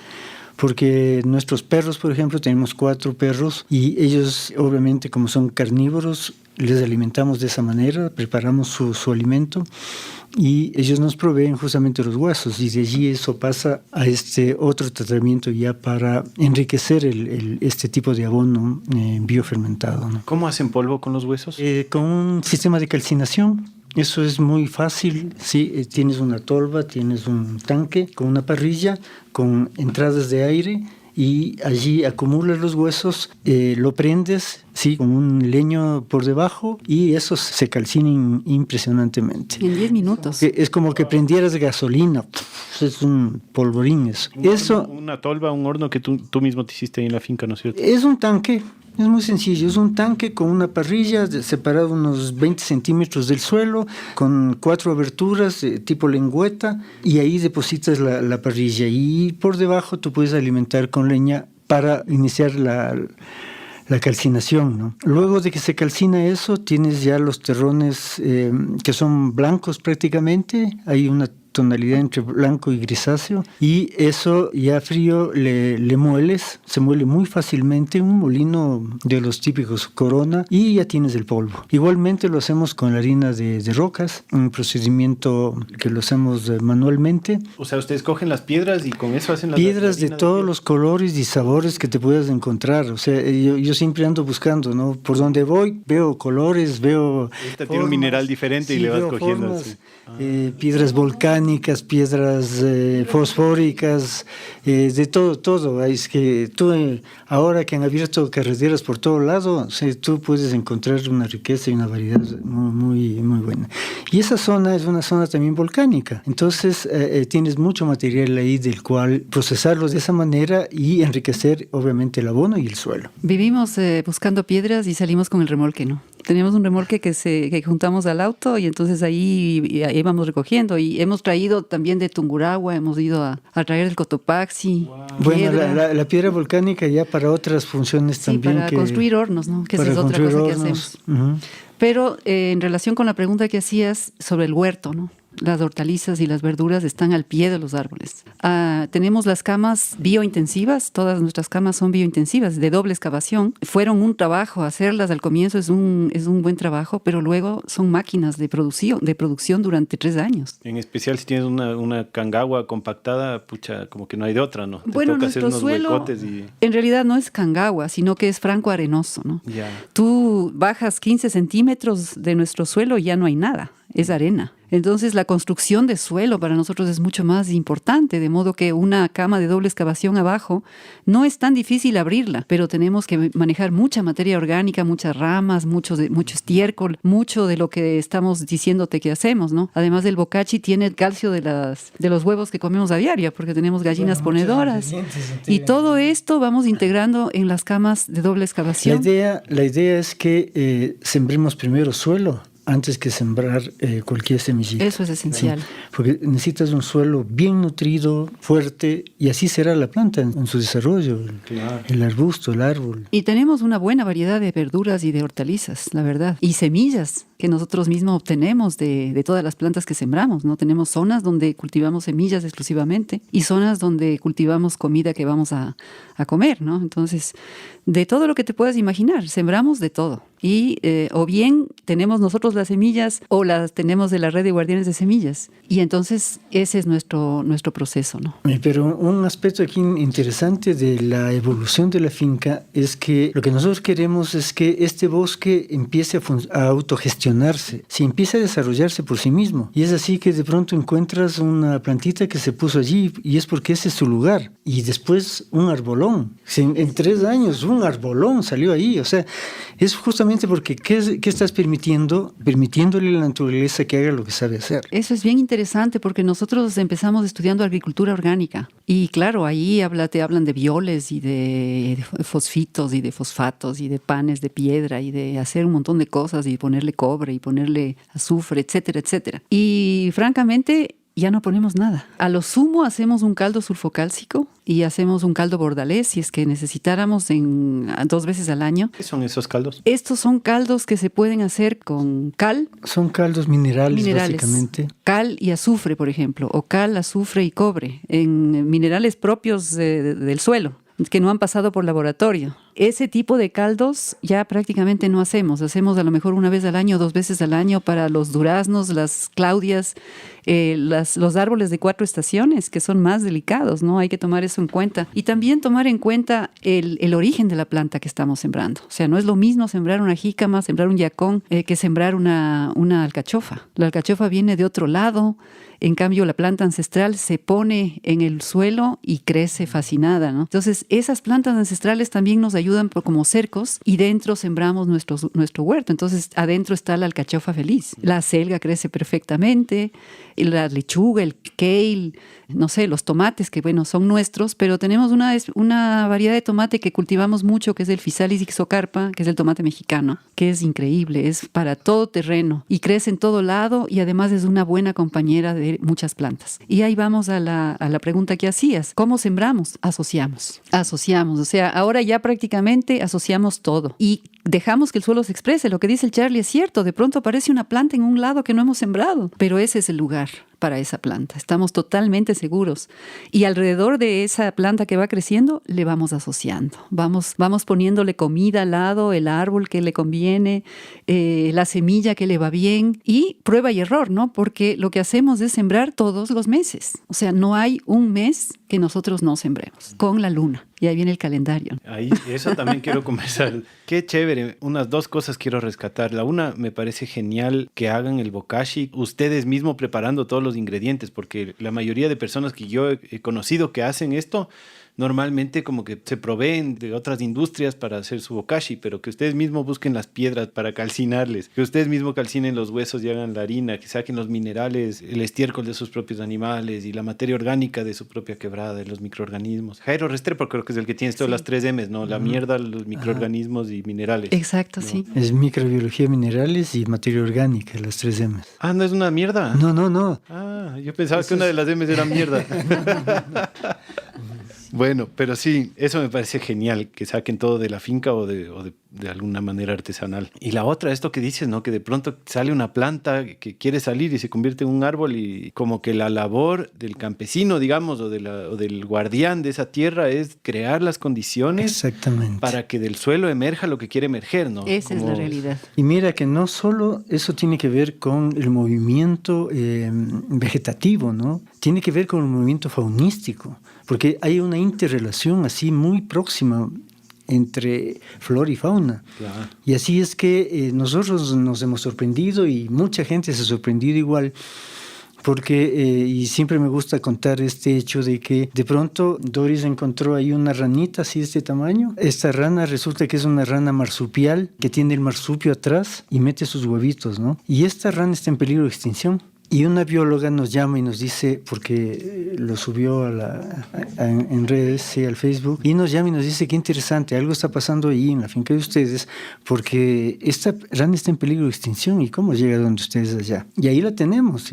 Porque nuestros perros, por ejemplo, tenemos 4 perros y ellos, obviamente, como son carnívoros, les alimentamos de esa manera, preparamos su alimento y ellos nos proveen justamente los huesos, y de allí eso pasa a este otro tratamiento ya para enriquecer este tipo de abono biofermentado, ¿no? ¿Cómo hacen polvo con los huesos? Con un sistema de calcinación. Eso es muy fácil, sí, tienes una tolva, tienes un tanque con una parrilla, con entradas de aire, y allí acumulas los huesos, lo prendes, sí, con un leño por debajo, y esos se calcinan impresionantemente. En 10 minutos. Es como que prendieras gasolina, es un polvorín eso. Una tolva, un horno que tú mismo te hiciste ahí en la finca, ¿no es cierto? Es un tanque. Es muy sencillo, es un tanque con una parrilla separado unos 20 centímetros del suelo, con 4 aberturas tipo lengüeta, y ahí depositas la parrilla, y por debajo tú puedes alimentar con leña para iniciar la calcinación, ¿no? Luego de que se calcina eso, tienes ya los terrones que son blancos prácticamente, hay una tonalidad entre blanco y grisáceo, y eso ya frío le mueles, se muele muy fácilmente, un molino de los típicos Corona, y ya tienes el polvo. Igualmente lo hacemos con la harina de rocas, un procedimiento que lo hacemos manualmente. O sea, ustedes cogen las piedras y con eso hacen las piedras de todos los colores y sabores que te puedas encontrar. O sea, yo siempre ando buscando, ¿no? Por donde voy veo colores, veo Esta tiene un mineral diferente, sí, y le vas cogiendo formas, piedras volcánicas, piedras fosfóricas, de todo. Es que tú, ahora que han abierto carreteras por todo lado, o sea, tú puedes encontrar una riqueza y una variedad muy, muy buena. Y esa zona es una zona también volcánica. Entonces tienes mucho material ahí del cual procesarlos de esa manera y enriquecer, obviamente, el abono y el suelo. Vivimos buscando piedras y salimos con el remolque, ¿no? Teníamos un remolque que juntamos al auto, y entonces ahí vamos recogiendo, y hemos traído también de Tungurahua, hemos ido a traer del Cotopaxi. Wow. Bueno, la piedra volcánica ya para otras funciones también. Para construir hornos, ¿no? Que esa es otra cosa que hacemos. Uh-huh. Pero en relación con la pregunta que hacías sobre el huerto, ¿no? Las hortalizas y las verduras están al pie de los árboles. Tenemos las camas biointensivas, todas nuestras camas son biointensivas, de doble excavación. Fueron un trabajo, hacerlas al comienzo es un buen trabajo, pero luego son máquinas de producción durante 3 años. En especial si tienes una cangagua compactada, pucha, como que no hay de otra, ¿no? Bueno, toca hacer nuestro unos suelo huecotes y... en realidad no es cangagua, sino que es franco arenoso, ¿no? Ya. Tú bajas 15 centímetros de nuestro suelo y ya no hay nada, es arena. Entonces la construcción de suelo para nosotros es mucho más importante, de modo que una cama de doble excavación abajo no es tan difícil abrirla, pero tenemos que manejar mucha materia orgánica, muchas ramas, mucho estiércol, mucho de lo que estamos diciéndote que hacemos, ¿no? Además del bocachi tiene el calcio de los huevos que comemos a diario, porque tenemos gallinas ponedoras. Y todo esto vamos integrando en las camas de doble excavación. La idea es que sembremos primero suelo antes que sembrar cualquier semillita. Eso es esencial. Sí, porque necesitas un suelo bien nutrido, fuerte, y así será la planta en su desarrollo, claro. El arbusto, el árbol. Y tenemos una buena variedad de verduras y de hortalizas, la verdad. Y semillas que nosotros mismos obtenemos de todas las plantas que sembramos, ¿no? Tenemos zonas donde cultivamos semillas exclusivamente y zonas donde cultivamos comida que vamos a comer, ¿no? Entonces, de todo lo que te puedas imaginar, sembramos de todo. Y o bien tenemos nosotros las semillas o las tenemos de la red de guardianes de semillas. Y entonces ese es nuestro proceso, ¿no? Pero un aspecto aquí interesante de la evolución de la finca es que lo que nosotros queremos es que este bosque empiece a autogestionarse, se empiece a desarrollarse por sí mismo. Y es así que de pronto encuentras una plantita que se puso allí y es porque ese es su lugar. Y después un arbolón. En 3 años un arbolón salió ahí. O sea, es justamente porque ¿qué estás permitiendo? Permitiéndole a la naturaleza que haga lo que sabe hacer. Eso es bien interesante porque nosotros empezamos estudiando agricultura orgánica. Y claro, ahí te hablan de bioles y de fosfitos y de fosfatos y de panes de piedra y de hacer un montón de cosas y ponerle cobre y ponerle azufre, etcétera, etcétera. Y francamente ya no ponemos nada. A lo sumo hacemos un caldo sulfocálcico y hacemos un caldo bordalés si es que necesitáramos 2 veces al año. ¿Qué son esos caldos? Estos son caldos que se pueden hacer con cal. Son caldos minerales. Básicamente. Cal y azufre, por ejemplo, o cal, azufre y cobre, en minerales propios del suelo, que no han pasado por laboratorio. Ese tipo de caldos ya prácticamente no hacemos. Hacemos a lo mejor 1 vez al año, 2 veces al año para los duraznos, las claudias, los árboles de 4 estaciones, que son más delicados, ¿no? Hay que tomar eso en cuenta. Y también tomar en cuenta el origen de la planta que estamos sembrando. O sea, no es lo mismo sembrar una jícama, sembrar un yacón, que sembrar una alcachofa. La alcachofa viene de otro lado. En cambio, la planta ancestral se pone en el suelo y crece fascinada, ¿no? Entonces, esas plantas ancestrales también nos ayudan como cercos y dentro sembramos nuestro huerto. Entonces, adentro está la alcachofa feliz. La acelga crece perfectamente, la lechuga, el kale, no sé, los tomates, que bueno, son nuestros, pero tenemos una variedad de tomate que cultivamos mucho, que es el Physalis ixocarpa, que es el tomate mexicano, que es increíble, es para todo terreno y crece en todo lado y además es una buena compañera de muchas plantas. Y ahí vamos a la pregunta que hacías. ¿Cómo sembramos? Asociamos. O sea, ahora ya prácticamente asociamos todo y dejamos que el suelo se exprese. Lo que dice el Charlie es cierto. De pronto aparece una planta en un lado que no hemos sembrado, pero ese es el lugar para esa planta. Estamos totalmente seguros. Y alrededor de esa planta que va creciendo, le vamos asociando. Vamos poniéndole comida al lado, el árbol que le conviene, la semilla que le va bien y prueba y error, ¿no? Porque lo que hacemos es sembrar todos los meses. O sea, no hay un mes que nosotros no sembremos con la luna. Y ahí viene el calendario. Ahí, eso también quiero conversar. Qué chévere. Unas 2 cosas quiero rescatar. La una, me parece genial que hagan el bokashi ustedes mismos preparando todos los ingredientes, porque la mayoría de personas que yo he conocido que hacen esto, normalmente como que se proveen de otras industrias para hacer su bokashi, pero que ustedes mismos busquen las piedras para calcinarles, que ustedes mismos calcinen los huesos y hagan la harina, que saquen los minerales, el estiércol de sus propios animales y la materia orgánica de su propia quebrada, de los microorganismos. Jairo Restrepo creo que es el que tiene todas las 3 M's, ¿no? La mierda, los microorganismos y minerales. Exacto, ¿no? Sí. Es microbiología, minerales y materia orgánica, las 3 M's. Ah, ¿no es una mierda? No. Ah, yo pensaba que una de las M's era mierda. Bueno, pero sí, eso me parece genial, que saquen todo de la finca o de alguna manera artesanal. Y la otra, esto que dices, ¿no? Que de pronto sale una planta que quiere salir y se convierte en un árbol y como que la labor del campesino, digamos, o del guardián de esa tierra es crear las condiciones. Exactamente. Para que del suelo emerja lo que quiere emerger, ¿no? Esa es la realidad. Y mira que no solo eso tiene que ver con el movimiento vegetativo, ¿no? Tiene que ver con el movimiento faunístico, porque hay una interrelación así muy próxima entre flora y fauna. Claro. Y así es que nosotros nos hemos sorprendido y mucha gente se ha sorprendido igual, porque, y siempre me gusta contar este hecho de que de pronto Doris encontró ahí una ranita así de este tamaño. Esta rana resulta que es una rana marsupial que tiene el marsupio atrás y mete sus huevitos, ¿no? Y esta rana está en peligro de extinción. Y una bióloga nos llama y nos dice, porque lo subió en redes, sí, al Facebook, y nos llama y nos dice, qué interesante, algo está pasando ahí en la finca de ustedes, porque esta rana está en peligro de extinción, ¿y cómo llega donde ustedes allá? Y ahí la tenemos.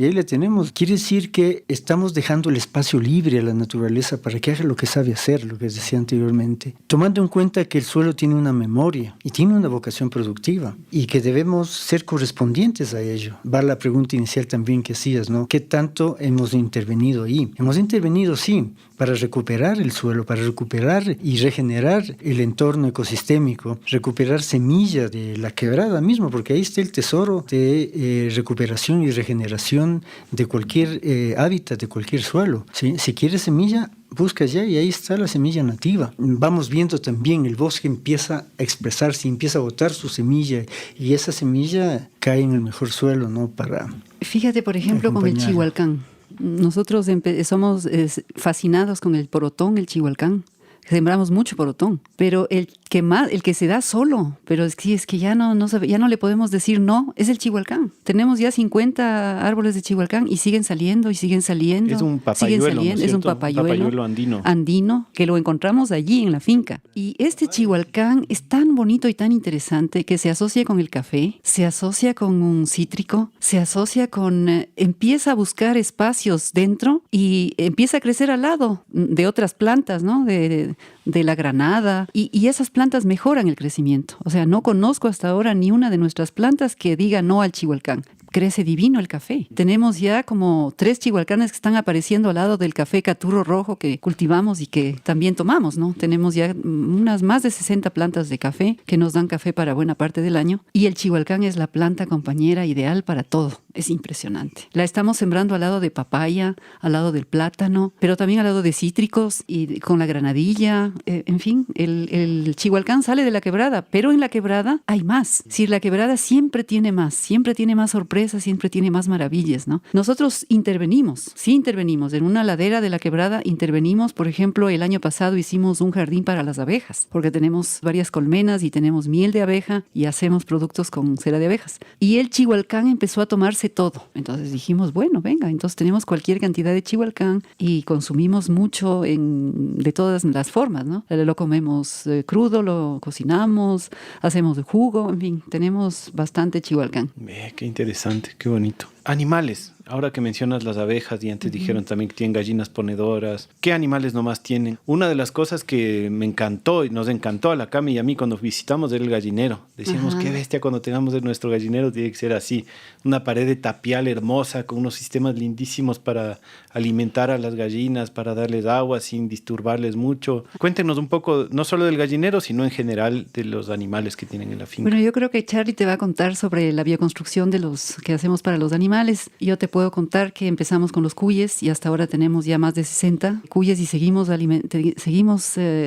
Quiere decir que estamos dejando el espacio libre a la naturaleza para que haga lo que sabe hacer, lo que decía anteriormente, tomando en cuenta que el suelo tiene una memoria y tiene una vocación productiva, y que debemos ser correspondientes a ello. Va la pregunta inicial también que que hacías, ¿no? ¿Qué tanto hemos intervenido ahí? Hemos intervenido, sí, para recuperar el suelo, para recuperar y regenerar el entorno ecosistémico, recuperar semillas de la quebrada mismo, porque ahí está el tesoro de recuperación y regeneración de cualquier hábitat, de cualquier suelo. ¿Sí? Si quieres semilla, busca allá y ahí está la semilla nativa. Vamos viendo también el bosque empieza a expresarse, empieza a botar su semilla y esa semilla cae en el mejor suelo, ¿no? Para Fíjate, por ejemplo, con el chihualcán. Nosotros somos fascinados con el porotón, el chihualcán. Sembramos mucho porotón, pero el que se da solo, pero es que ya no le podemos decir no, es el chihualcán. Tenemos ya 50 árboles de chihualcán y siguen saliendo y siguen saliendo. Es un papayuelo, ¿no es cierto? Es un papayuelo andino que lo encontramos allí en la finca. Y este chihualcán es tan bonito y tan interesante que se asocia con el café, se asocia con un cítrico, se asocia empieza a buscar espacios dentro y empieza a crecer al lado de otras plantas, ¿no? De la granada y esas plantas mejoran el crecimiento. O sea, no conozco hasta ahora ni una de nuestras plantas que diga no al chihualcán. Crece divino el café. Tenemos ya como 3 chihualcanes que están apareciendo al lado del café caturro rojo que cultivamos y que también tomamos, ¿no? Tenemos ya unas más de 60 plantas de café que nos dan café para buena parte del año y el chihualcán es la planta compañera ideal para todo. Es impresionante. La estamos sembrando al lado de papaya, al lado del plátano, pero también al lado de cítricos y con la granadilla. En fin, el chihualcán sale de la quebrada, pero en la quebrada hay más. Si la quebrada siempre tiene más sorpresas, siempre tiene más maravillas, ¿no? Nosotros intervenimos en una ladera de la quebrada, intervenimos, por ejemplo, el año pasado hicimos un jardín para las abejas, porque tenemos varias colmenas y tenemos miel de abeja y hacemos productos con cera de abejas. Y el chihualcán empezó a tomarse todo. Entonces dijimos, bueno, venga, entonces tenemos cualquier cantidad de chihualcán y consumimos mucho de todas las formas, ¿no? Lo comemos crudo, lo cocinamos, hacemos jugo, en fin, tenemos bastante chihualcán. Qué interesante, qué bonito. Animales. Ahora que mencionas las abejas y antes dijeron también que tienen gallinas ponedoras. ¿Qué animales nomás tienen? Una de las cosas que me encantó y nos encantó a la Cami y a mí cuando visitamos era el gallinero. Decíamos, qué bestia, cuando tengamos nuestro gallinero tiene que ser así. Una pared de tapial hermosa con unos sistemas lindísimos para alimentar a las gallinas, para darles agua sin disturbarles mucho. Cuéntenos un poco, no solo del gallinero, sino en general de los animales que tienen en la finca. Bueno, yo creo que Charlie te va a contar sobre la bioconstrucción de los que hacemos para los animales. Yo te puedo contar que empezamos con los cuyes y hasta ahora tenemos ya más de 60 cuyes y seguimos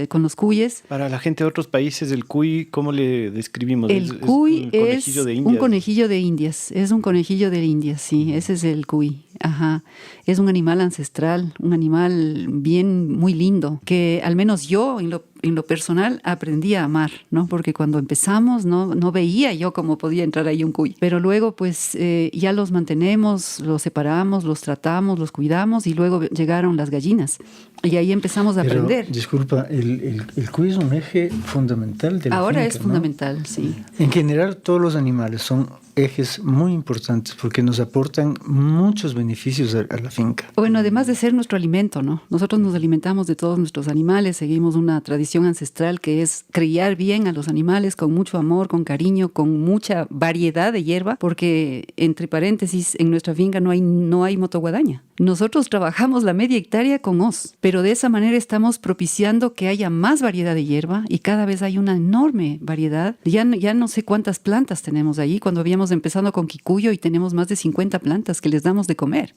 con los cuyes. Para la gente de otros países, el cuy, ¿cómo le describimos? El cuy es un conejillo de Indias. Es un conejillo de Indias, sí. Ese es el cuy. Ajá. Es un animal ancestral, un animal muy lindo, que al menos yo en lo personal aprendí a amar, ¿no? Porque cuando empezamos no veía yo cómo podía entrar ahí un cuy. Pero luego pues ya los mantenemos, los separamos, los tratamos, los cuidamos y luego llegaron las gallinas. Y ahí empezamos a aprender. Disculpa, el cuy es un eje fundamental de la Ahora finca, es fundamental, ¿no? Sí. En general todos los animales son ejes muy importantes porque nos aportan muchos beneficios a la finca. Bueno, además de ser nuestro alimento, ¿no? Nosotros nos alimentamos de todos nuestros animales, seguimos una tradición ancestral que es criar bien a los animales con mucho amor, con cariño, con mucha variedad de hierba, porque, entre paréntesis, en nuestra finca no hay motoguadaña. Nosotros trabajamos la media hectárea con hoz, pero de esa manera estamos propiciando que haya más variedad de hierba y cada vez hay una enorme variedad. Ya no sé cuántas plantas tenemos ahí, cuando habíamos empezado con quicuyo y tenemos más de 50 plantas que les damos de comer.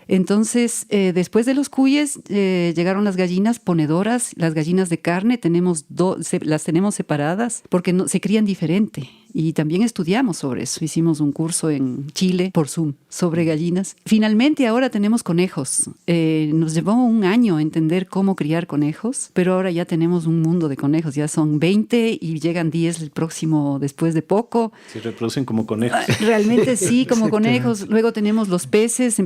Entonces, después de los cuyes llegaron las gallinas ponedoras, las gallinas de carne, las tenemos separadas porque se crían diferente. Y también estudiamos sobre eso. Hicimos un curso en Chile por Zoom sobre gallinas. Finalmente ahora tenemos conejos. Nos llevó un año entender cómo criar conejos, pero ahora ya tenemos un mundo de conejos. Ya son 20 y llegan 10 el próximo después de poco. Se reproducen como conejos. Realmente sí, como conejos. Luego tenemos los peces.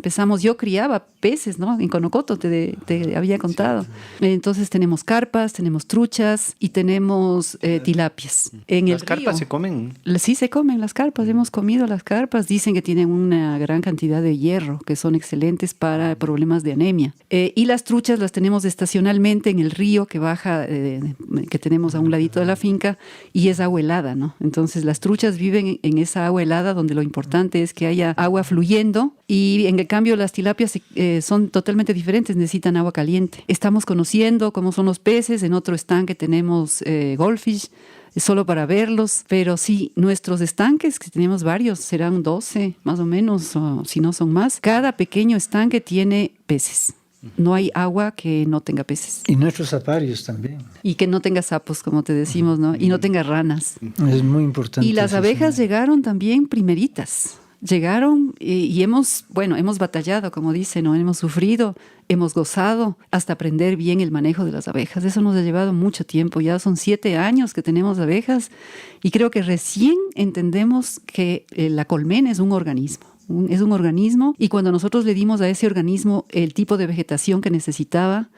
Yo criaba peces, ¿no? En Conocoto te había contado. Sí. Entonces tenemos carpas, tenemos truchas y tenemos tilapias. ¿Las carpas se comen? Sí se comen las carpas, hemos comido las carpas. Dicen que tienen una gran cantidad de hierro, que son excelentes para problemas de anemia. Y las truchas las tenemos estacionalmente en el río que baja, que tenemos a un ladito de la finca, y es agua helada, ¿no? Entonces las truchas viven en esa agua helada donde lo importante es que haya agua fluyendo Y en el cambio las tilapias son totalmente diferentes, necesitan agua caliente. Estamos conociendo cómo son los peces, en otro estanque tenemos goldfish, solo para verlos, pero sí, nuestros estanques, que tenemos varios, serán 12 más o menos, o si no son más. Cada pequeño estanque tiene peces. No hay agua que no tenga peces. Y nuestros acuarios también. Y que no tenga sapos, como te decimos, ¿no? Y no tenga ranas. Es muy importante. Y las abejas llegaron también primeritas. Llegaron y hemos batallado, como dicen, ¿no? Hemos sufrido, hemos gozado hasta aprender bien el manejo de las abejas. Eso nos ha llevado mucho tiempo. Ya son 7 años que tenemos abejas y creo que recién entendemos que la colmena es un organismo. Es un organismo y cuando nosotros le dimos a ese organismo el tipo de vegetación que necesitaba,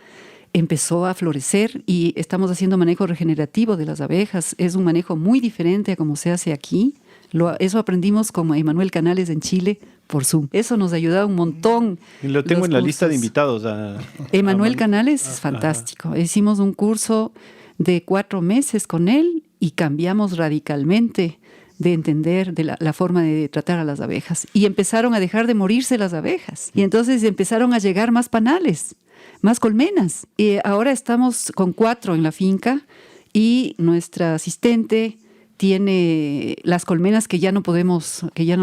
empezó a florecer y estamos haciendo manejo regenerativo de las abejas. Es un manejo muy diferente a como se hace aquí. Eso aprendimos con Emanuel Canales en Chile por Zoom. Eso nos ha ayudado un montón. Y lo tengo en la lista de invitados. Emanuel Canales es fantástico. Hicimos un curso de 4 meses con él y cambiamos radicalmente de entender de la forma de tratar a las abejas. Y empezaron a dejar de morirse las abejas. Y entonces empezaron a llegar más panales, más colmenas. Y ahora estamos con 4 en la finca y nuestra asistente tiene las colmenas que ya no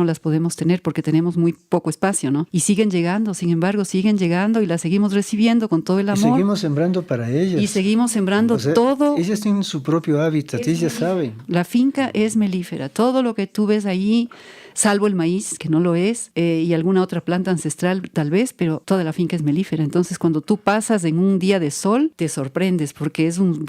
las podemos tener porque tenemos muy poco espacio, ¿no? Y siguen llegando, sin embargo, siguen llegando y las seguimos recibiendo con todo el amor. Y seguimos sembrando para ellas. Y seguimos sembrando todo. Ellas tienen su propio hábitat, ellas saben. La finca es melífera. Todo lo que tú ves ahí, salvo el maíz, que no lo es, y alguna otra planta ancestral tal vez, pero toda la finca es melífera. Entonces, cuando tú pasas en un día de sol, te sorprendes porque es un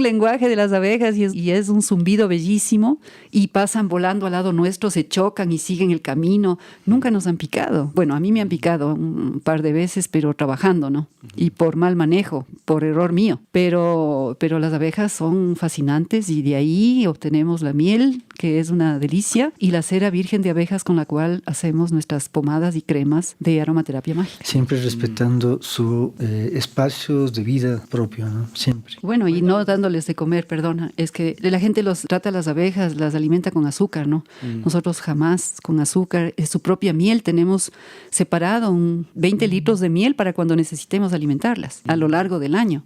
lenguaje de las abejas y es un zumbido bellísimo y pasan volando al lado nuestro, se chocan y siguen el camino. Nunca nos han picado. Bueno, a mí me han picado un par de veces, pero trabajando, ¿no? Y por mal manejo, por error mío. Pero las abejas son fascinantes y de ahí obtenemos la miel, que es una delicia, y la cera virgen de abejas con la cual hacemos nuestras pomadas y cremas de aromaterapia mágica. Siempre respetando su espacios de vida propio, ¿no? Siempre. Bueno, y no dándoles de comer, perdona, es que la gente los trata a las abejas, las alimenta con azúcar, ¿no? Nosotros jamás con azúcar, es su propia miel, tenemos separado 20 litros de miel para cuando necesitemos alimentarlas a lo largo del año.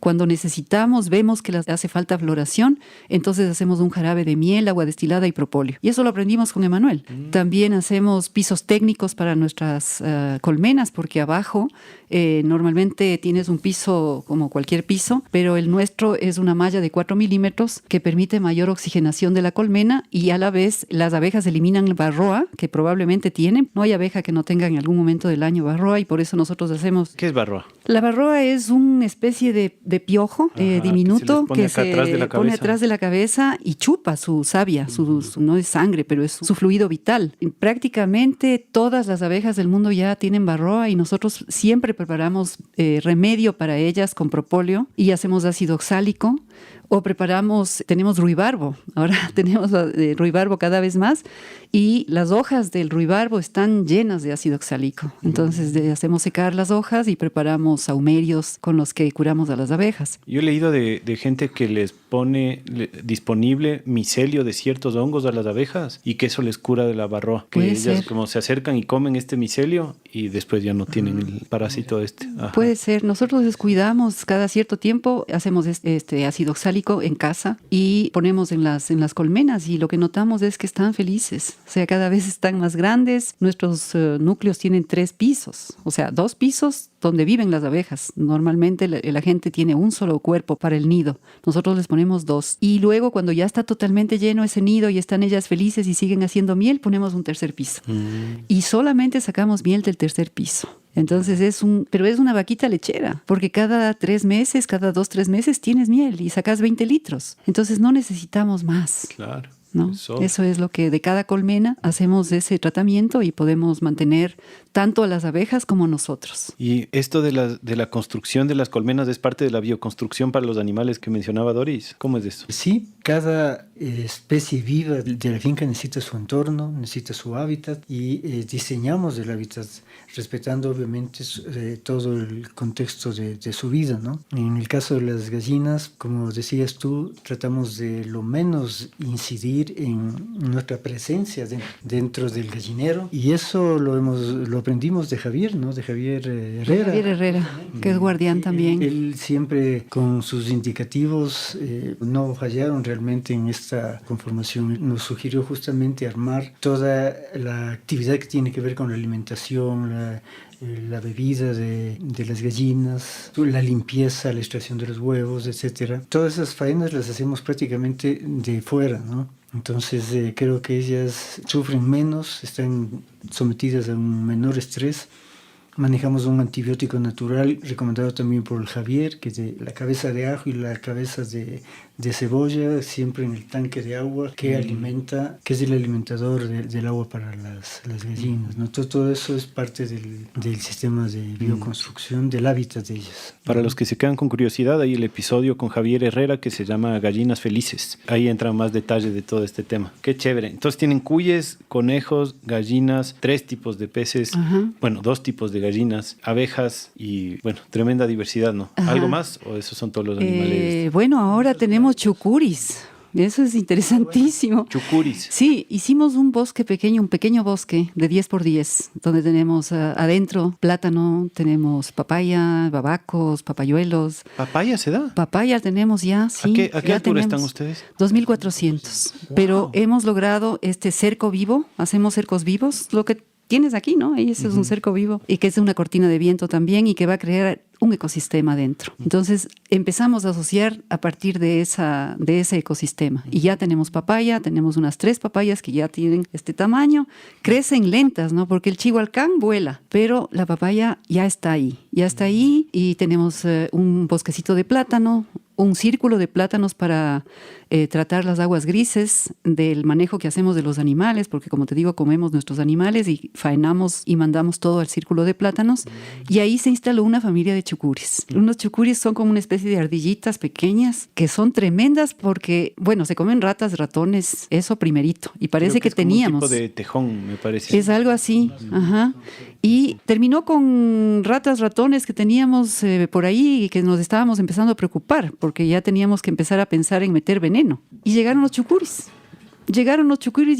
Cuando necesitamos, vemos que les hace falta floración, entonces hacemos un jarabe de miel, agua destilada y propóleo. Y eso lo aprendimos con Emanuel. También hacemos pisos técnicos para nuestras colmenas, porque abajo normalmente tienes un piso como cualquier piso, pero el nuestro es una malla de 4 milímetros que permite mayor oxigenación de la colmena y a la vez las abejas eliminan varroa, que probablemente tienen. No hay abeja que no tenga en algún momento del año varroa y por eso nosotros hacemos... ¿Qué es varroa? La varroa es una especie de piojo diminuto que se pone atrás de la cabeza y chupa su savia, no es sangre, pero es su fluido vital. Y prácticamente todas las abejas del mundo ya tienen varroa y nosotros siempre preparamos remedio para ellas con propóleo y hacemos ácido oxálico o tenemos ruibarbo, ahora tenemos ruibarbo cada vez más y las hojas del ruibarbo están llenas de ácido oxálico. Entonces hacemos secar las hojas y preparamos saumerios con los que curamos a las abejas. Yo he leído de gente que les pone disponible micelio de ciertos hongos a las abejas y que eso les cura de la varroa. Que ellas como se acercan y comen este micelio y después ya no tienen el parásito este. Ajá. Puede ser. Nosotros les cuidamos cada cierto tiempo, hacemos este ácido oxálico en casa y ponemos en las colmenas y lo que notamos es que están felices. O sea, cada vez están más grandes. Nuestros núcleos tienen 3 pisos, o sea, 2 pisos donde viven las abejas. Normalmente la gente tiene un solo cuerpo para el nido. Nosotros les ponemos 2. Y luego cuando ya está totalmente lleno ese nido y están ellas felices y siguen haciendo miel, ponemos un 3er piso. Y solamente sacamos miel del 3er piso. Entonces pero es una vaquita lechera, porque cada 3 meses, cada 2-3 meses tienes miel y sacas 20 litros. Entonces no necesitamos más. Claro. ¿No? Eso es lo que de cada colmena hacemos ese tratamiento y podemos mantener tanto a las abejas como a nosotros. Y esto de la construcción de las colmenas es parte de la bioconstrucción para los animales que mencionaba Doris. ¿Cómo es eso? Sí, cada especie viva de la finca necesita su entorno, necesita su hábitat y diseñamos el hábitat respetando obviamente todo el contexto de su vida, ¿no? En el caso de las gallinas, como decías tú, tratamos de lo menos incidir en nuestra presencia dentro del gallinero y eso lo aprendimos de Javier, ¿no? De Javier Herrera. Javier Herrera, que es guardián también. Él siempre con sus indicativos no fallaron realmente en esta conformación. Nos sugirió justamente armar toda la actividad que tiene que ver con la alimentación, la bebida de las gallinas, la limpieza, la extracción de los huevos, etcétera. Todas esas faenas las hacemos prácticamente de fuera, ¿no? Entonces creo que ellas sufren menos, están sometidas a un menor estrés. Manejamos un antibiótico natural recomendado también por el Javier, que es de la cabeza de ajo y la cabeza de cebolla, siempre en el tanque de agua que alimenta, que es el alimentador del agua para las gallinas, ¿no? Todo eso es parte del sistema de bioconstrucción del hábitat de ellas. Para los que se quedan con curiosidad, hay el episodio con Javier Herrera que se llama Gallinas Felices. Ahí entran más detalles de todo este tema. Qué chévere. Entonces tienen cuyes, conejos, gallinas, 3 tipos de peces, bueno, 2 tipos de gallinas, abejas y, bueno, tremenda diversidad, ¿no? Ajá. ¿Algo más o esos son todos los animales? Bueno, ahora tenemos chucuris. Eso es interesantísimo. Chucuris. Sí, hicimos un pequeño bosque de 10 por 10, donde tenemos adentro plátano, tenemos papaya, babacos, papayuelos. ¿Papaya se da? Papaya tenemos ya, sí. ¿A qué altura están ustedes? 2.400. Wow. Pero hemos logrado este cerco vivo, hacemos cercos vivos, lo que tienes aquí, ¿no? Ahí ese es un cerco vivo y que es una cortina de viento también y que va a crear un ecosistema dentro. Entonces empezamos a asociar a partir de ese ecosistema y ya tenemos papaya, tenemos unas 3 papayas que ya tienen este tamaño, crecen lentas, ¿no? Porque el chihualcán vuela, pero la papaya ya está ahí y tenemos un bosquecito de plátano, un círculo de plátanos para tratar las aguas grises del manejo que hacemos de los animales, porque como te digo, comemos nuestros animales y faenamos y mandamos todo al círculo de plátanos. Y ahí se instaló una familia de chucuris. Unos chucuris son como una especie de ardillitas pequeñas que son tremendas porque, bueno, se comen ratas, ratones, eso primerito. Y parece que teníamos. Un tipo de tejón, me parece. Es algo así, ajá. Y terminó con ratas, ratones que teníamos por ahí y que nos estábamos empezando a preocupar porque ya teníamos que empezar a pensar en meter veneno. Y llegaron los chucuris.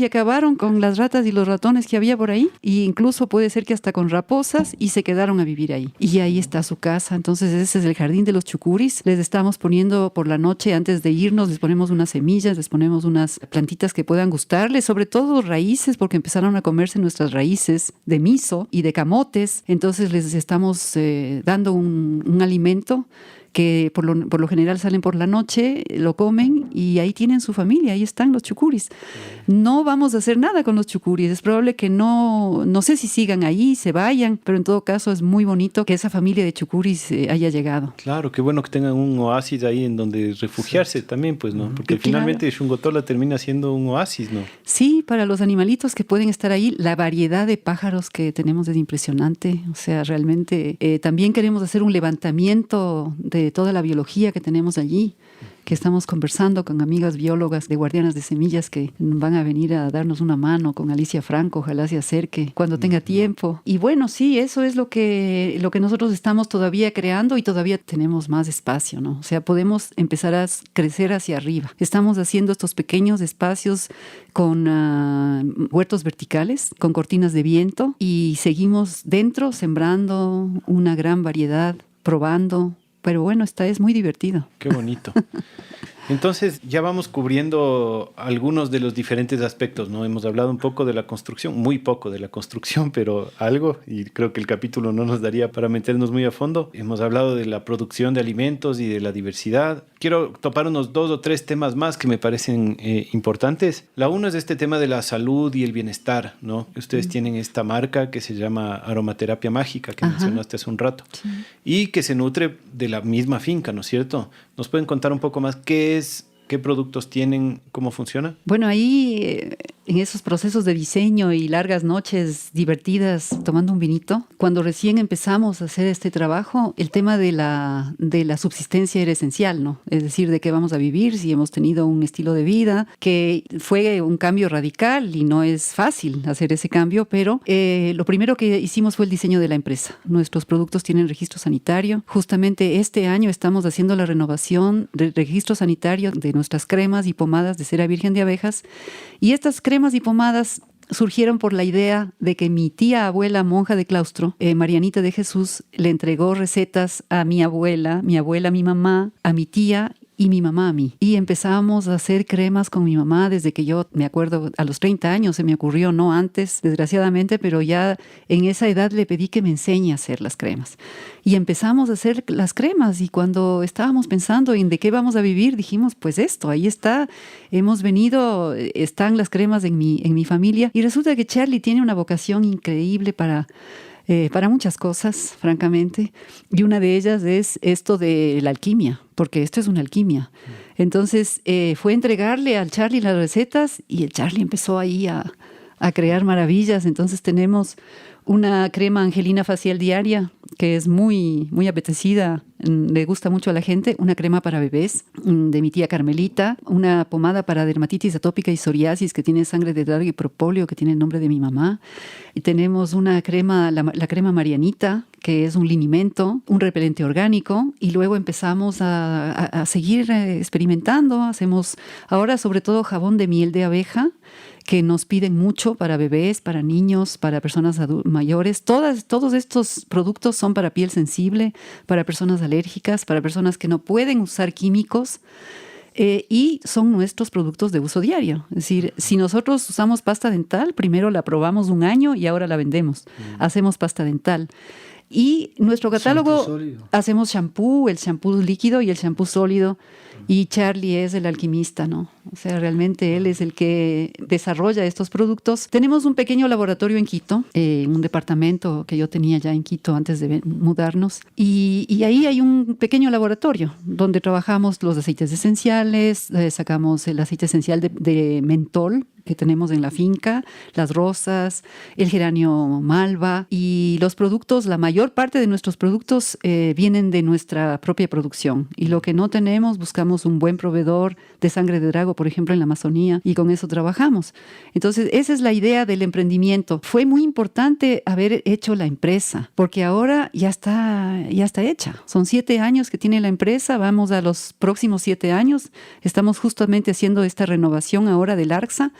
Y acabaron con las ratas y los ratones que había por ahí. Y incluso puede ser que hasta con raposas y se quedaron a vivir ahí. Y ahí está su casa. Entonces ese es el jardín de los chucuris. Les estamos poniendo por la noche, antes de irnos, les ponemos unas semillas, les ponemos unas plantitas que puedan gustarles, sobre todo raíces, porque empezaron a comerse nuestras raíces de miso y de camotes. Entonces les estamos dando un alimento que por lo general salen por la noche, lo comen y ahí tienen su familia, ahí están los chucuris. No vamos a hacer nada con los chucuris, es probable que no sé si sigan ahí, se vayan, pero en todo caso es muy bonito que esa familia de chucuris haya llegado. Claro, qué bueno que tengan un oasis ahí en donde refugiarse también, pues, ¿no? Porque finalmente Shungotola termina siendo un oasis, ¿no? Sí, para los animalitos que pueden estar ahí, la variedad de pájaros que tenemos es impresionante, o sea, realmente también queremos hacer un levantamiento de toda la biología que tenemos allí, que estamos conversando con amigas biólogas de Guardianas de Semillas que van a venir a darnos una mano, con Alicia Franco, ojalá se acerque cuando tenga tiempo. Y bueno, sí, eso es lo que nosotros estamos todavía creando y todavía tenemos más espacio, ¿no? O sea, podemos empezar a crecer hacia arriba. Estamos haciendo estos pequeños espacios con huertos verticales, con cortinas de viento y seguimos dentro sembrando una gran variedad, probando. Pero bueno, es muy divertido. Qué bonito. Entonces ya vamos cubriendo algunos de los diferentes aspectos, ¿no? Hemos hablado un poco de la construcción, muy poco de la construcción, pero algo, y creo que el capítulo no nos daría para meternos muy a fondo. Hemos hablado de la producción de alimentos y de la diversidad. Quiero topar unos 2 o 3 temas más que me parecen importantes. La uno es este tema de la salud y el bienestar, ¿no? Ustedes tienen esta marca que se llama Aromaterapia Mágica, que mencionaste hace un rato, y que se nutre de la misma finca, ¿no es cierto? ¿Nos pueden contar un poco más qué productos tienen, cómo funciona? Bueno, ahí en esos procesos de diseño y largas noches divertidas tomando un vinito, cuando recién empezamos a hacer este trabajo, el tema de la subsistencia era esencial, ¿no? Es decir, de qué vamos a vivir, si hemos tenido un estilo de vida, que fue un cambio radical y no es fácil hacer ese cambio, pero lo primero que hicimos fue el diseño de la empresa. Nuestros productos tienen registro sanitario. Justamente este año estamos haciendo la renovación del registro sanitario de nuestras cremas y pomadas de cera virgen de abejas. Y estas cremas y pomadas surgieron por la idea de que mi tía abuela monja de claustro, Marianita de Jesús, le entregó recetas a mi abuela, a mi mamá, a mi tía y mi mamá a mí. Y empezamos a hacer cremas con mi mamá desde que yo me acuerdo, a los 30 años se me ocurrió, no antes, desgraciadamente, pero ya en esa edad le pedí que me enseñe a hacer las cremas. Y empezamos a hacer las cremas y cuando estábamos pensando en de qué vamos a vivir, dijimos, pues esto, ahí está, hemos venido, están las cremas en mi familia. Y resulta que Charlie tiene una vocación increíble para muchas cosas, francamente, y una de ellas es esto de la alquimia, porque esto es una alquimia. Entonces fue entregarle al Charlie las recetas y el Charlie empezó ahí a crear maravillas. Entonces tenemos una crema angelina facial diaria que es muy, muy apetecida, le gusta mucho a la gente, una crema para bebés de mi tía Carmelita, una pomada para dermatitis atópica y psoriasis que tiene sangre de drago y propóleo, que tiene el nombre de mi mamá. Y tenemos una crema, la crema Marianita, que es un linimento, un repelente orgánico, y luego empezamos a seguir experimentando. Hacemos ahora sobre todo jabón de miel de abeja, que nos piden mucho para bebés, para niños, para personas mayores. Todos estos productos son para piel sensible, para personas alérgicas, para personas que no pueden usar químicos. Y son nuestros productos de uso diario. Es decir, si nosotros usamos pasta dental, primero la probamos un año y ahora la vendemos. Hacemos pasta dental. Y nuestro catálogo, hacemos shampoo, el shampoo líquido y el shampoo sólido. Y Charlie es el alquimista, ¿no? O sea, realmente él es el que desarrolla estos productos. Tenemos un pequeño laboratorio en Quito, un departamento que yo tenía ya en Quito antes de mudarnos. Y ahí hay un pequeño laboratorio donde trabajamos los aceites esenciales, sacamos el aceite esencial de mentol que tenemos en la finca, las rosas, el geranio malva y los productos, la mayor parte de nuestros productos vienen de nuestra propia producción y lo que no tenemos buscamos un buen proveedor de sangre de drago, por ejemplo en la Amazonía, y con eso trabajamos. Entonces esa es la idea del emprendimiento. Fue muy importante haber hecho la empresa porque ahora ya está hecha. Son 7 años que tiene la empresa, vamos a los próximos 7 años. Estamos justamente haciendo esta renovación ahora del ARCSA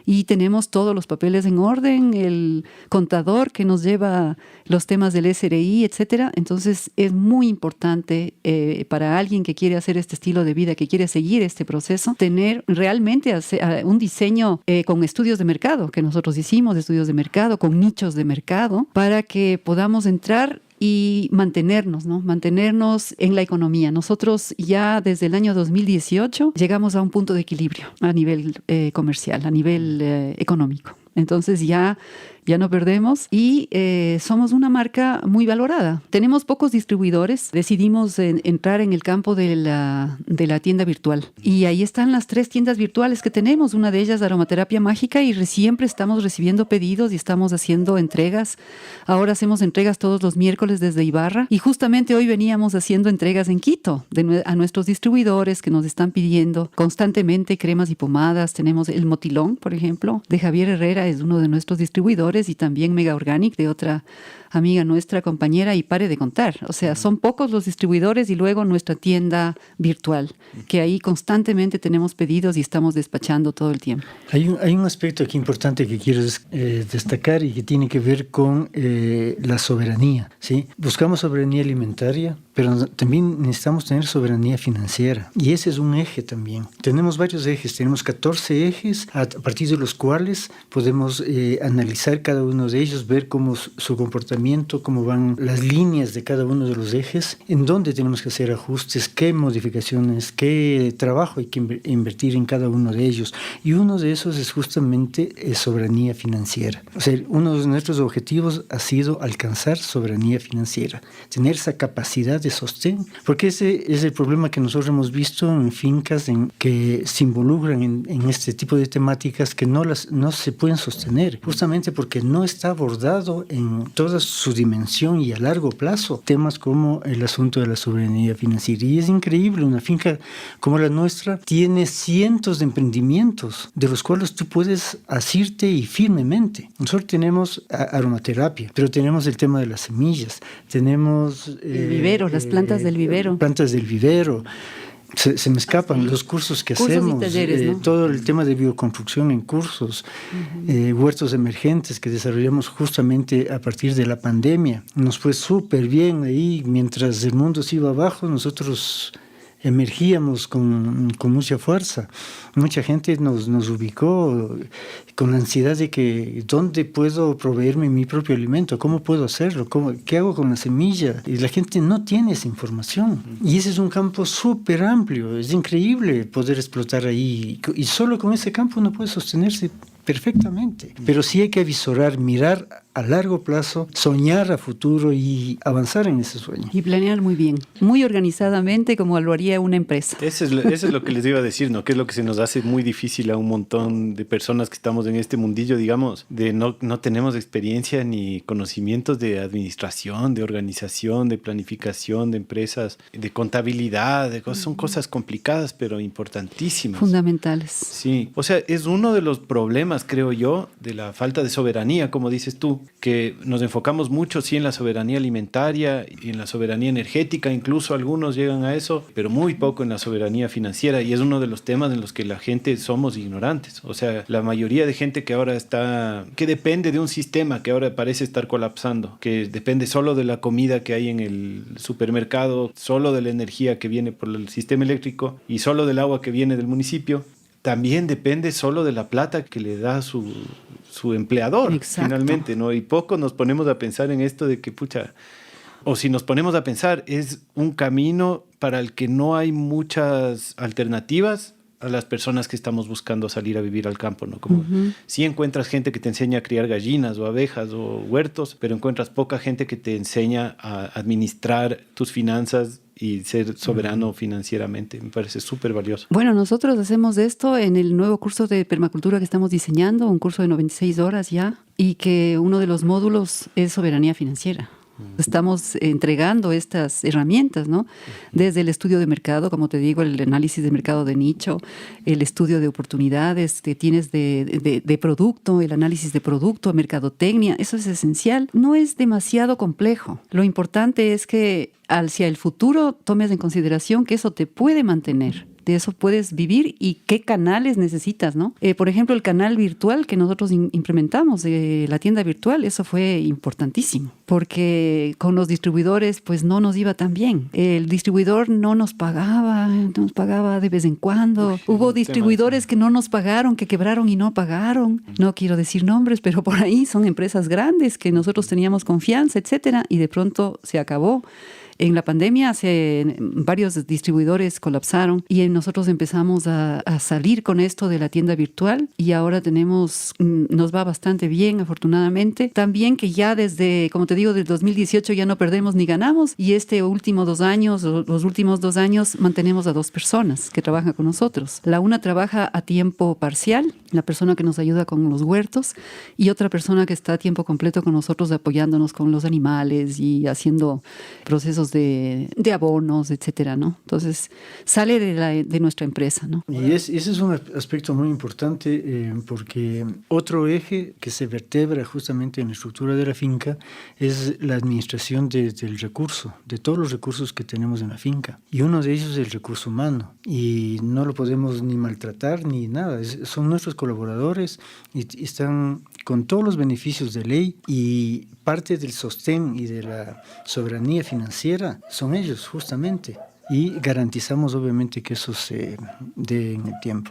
y tenemos todos los papeles en orden, el contador que nos lleva los temas del SRI, etcétera. Entonces es muy importante para alguien que quiere hacer este estilo de vida, que quiere seguir este proceso, tener realmente un diseño con estudios de mercado, que nosotros hicimos, estudios de mercado, con nichos de mercado, para que podamos entrar y mantenernos, ¿no? Mantenernos en la economía. Nosotros ya desde el año 2018 llegamos a un punto de equilibrio a nivel comercial, a nivel económico. Entonces ya no perdemos y somos una marca muy valorada. Tenemos pocos distribuidores. Decidimos entrar en el campo de la tienda virtual. Y ahí están las 3 tiendas virtuales que tenemos. Una de ellas, Aromaterapia Mágica, y siempre estamos recibiendo pedidos y estamos haciendo entregas. Ahora hacemos entregas todos los miércoles desde Ibarra. Y justamente hoy veníamos haciendo entregas en Quito a nuestros distribuidores que nos están pidiendo constantemente cremas y pomadas. Tenemos el Motilón, por ejemplo, de Javier Herrera, es uno de nuestros distribuidores, y también Mega Organic de otra amiga nuestra, compañera, y pare de contar. O sea, son pocos los distribuidores y luego nuestra tienda virtual, que ahí constantemente tenemos pedidos y estamos despachando todo el tiempo. Hay un aspecto aquí importante que quiero destacar y que tiene que ver con la soberanía, ¿sí? Buscamos soberanía alimentaria, pero también necesitamos tener soberanía financiera. Y ese es un eje también. Tenemos varios ejes, tenemos 14 ejes a partir de los cuales podemos analizar cada uno de ellos, ver cómo su comportamiento comportamiento, cómo van las líneas de cada uno de los ejes, en dónde tenemos que hacer ajustes, qué modificaciones, qué trabajo hay que invertir en cada uno de ellos. Y uno de esos es justamente soberanía financiera. O sea, uno de nuestros objetivos ha sido alcanzar soberanía financiera, tener esa capacidad de sostén, porque ese es el problema que nosotros hemos visto en fincas que se involucran en este tipo de temáticas que no se pueden sostener, justamente porque no está abordado en toda su dimensión y a largo plazo temas como el asunto de la soberanía financiera. Y es increíble, una finca como la nuestra tiene cientos de emprendimientos de los cuales tú puedes asirte y firmemente. Nosotros tenemos aromaterapia, pero tenemos el tema de las semillas, tenemos el vivero, las plantas del vivero. Plantas del vivero. Se me escapan los cursos que hacemos, y talleres, ¿no? Todo el tema de bioconstrucción en cursos, huertos emergentes que desarrollamos justamente a partir de la pandemia. Nos fue súper bien ahí, mientras el mundo se iba abajo, nosotros emergíamos con mucha fuerza. Mucha gente nos ubicó con la ansiedad de que ¿dónde puedo proveerme mi propio alimento? ¿Cómo puedo hacerlo? ¿Qué hago con la semilla? Y la gente no tiene esa información. Y ese es un campo súper amplio. Es increíble poder explotar ahí. Y solo con ese campo uno puede sostenerse perfectamente. Pero sí hay que avisorar, mirar a largo plazo, soñar a futuro y avanzar en ese sueño. Y planear muy bien, muy organizadamente, como lo haría una empresa. Eso es lo que les iba a decir, ¿no? Que es lo que se nos hace muy difícil a un montón de personas que estamos en este mundillo, digamos, de no tenemos experiencia ni conocimientos de administración, de organización, de planificación de empresas, de contabilidad, son cosas complicadas, pero importantísimas. Fundamentales. Sí, o sea, es uno de los problemas, creo yo, de la falta de soberanía, como dices tú, que nos enfocamos mucho, sí, en la soberanía alimentaria y en la soberanía energética, incluso algunos llegan a eso, pero muy poco en la soberanía financiera, y es uno de los temas en los que la gente somos ignorantes. O sea, la mayoría de gente que ahora que depende de un sistema que ahora parece estar colapsando, que depende solo de la comida que hay en el supermercado, solo de la energía que viene por el sistema eléctrico y solo del agua que viene del municipio, también depende solo de la plata que le da su empleador. Exacto. Finalmente, ¿no? Y poco nos ponemos a pensar en esto de que, pucha, o si nos ponemos a pensar, es un camino para el que no hay muchas alternativas a las personas que estamos buscando salir a vivir al campo, ¿no? Como sí encuentras gente que te enseña a criar gallinas o abejas o huertos, pero encuentras poca gente que te enseña a administrar tus finanzas y ser soberano financieramente. Me parece súper valioso. Bueno, nosotros hacemos esto en el nuevo curso de permacultura que estamos diseñando, un curso de 96 horas ya, y que uno de los módulos es soberanía financiera. Estamos entregando estas herramientas, ¿no? Desde el estudio de mercado, como te digo, el análisis de mercado de nicho, el estudio de oportunidades que tienes de producto, el análisis de producto, mercadotecnia, eso es esencial. No es demasiado complejo. Lo importante es que hacia el futuro tomes en consideración que eso te puede mantener. De eso puedes vivir y qué canales necesitas, ¿no? Por ejemplo, el canal virtual que nosotros implementamos, la tienda virtual, eso fue importantísimo, porque con los distribuidores pues no nos iba tan bien. El distribuidor no nos pagaba de vez en cuando. Hubo distribuidores que no nos pagaron, que quebraron y no pagaron. No quiero decir nombres, pero por ahí son empresas grandes que nosotros teníamos confianza, etcétera, y de pronto se acabó. En la pandemia varios distribuidores colapsaron y nosotros empezamos a salir con esto de la tienda virtual y ahora nos va bastante bien, afortunadamente. También que ya desde, como te digo, del 2018 ya no perdemos ni ganamos y los últimos 2 años mantenemos a 2 personas que trabajan con nosotros. La una trabaja a tiempo parcial, la persona que nos ayuda con los huertos, y otra persona que está a tiempo completo con nosotros apoyándonos con los animales y haciendo procesos de abonos, etcétera, ¿no? Entonces, sale de nuestra empresa, ¿no? Y ese es un aspecto muy importante porque otro eje que se vertebra justamente en la estructura de la finca es la administración del recurso, de todos los recursos que tenemos en la finca. Y uno de ellos es el recurso humano. Y no lo podemos ni maltratar ni nada. Son nuestros colaboradores y están con todos los beneficios de ley, y parte del sostén y de la soberanía financiera son ellos justamente. y garantizamos obviamente que eso se dé en el tiempo.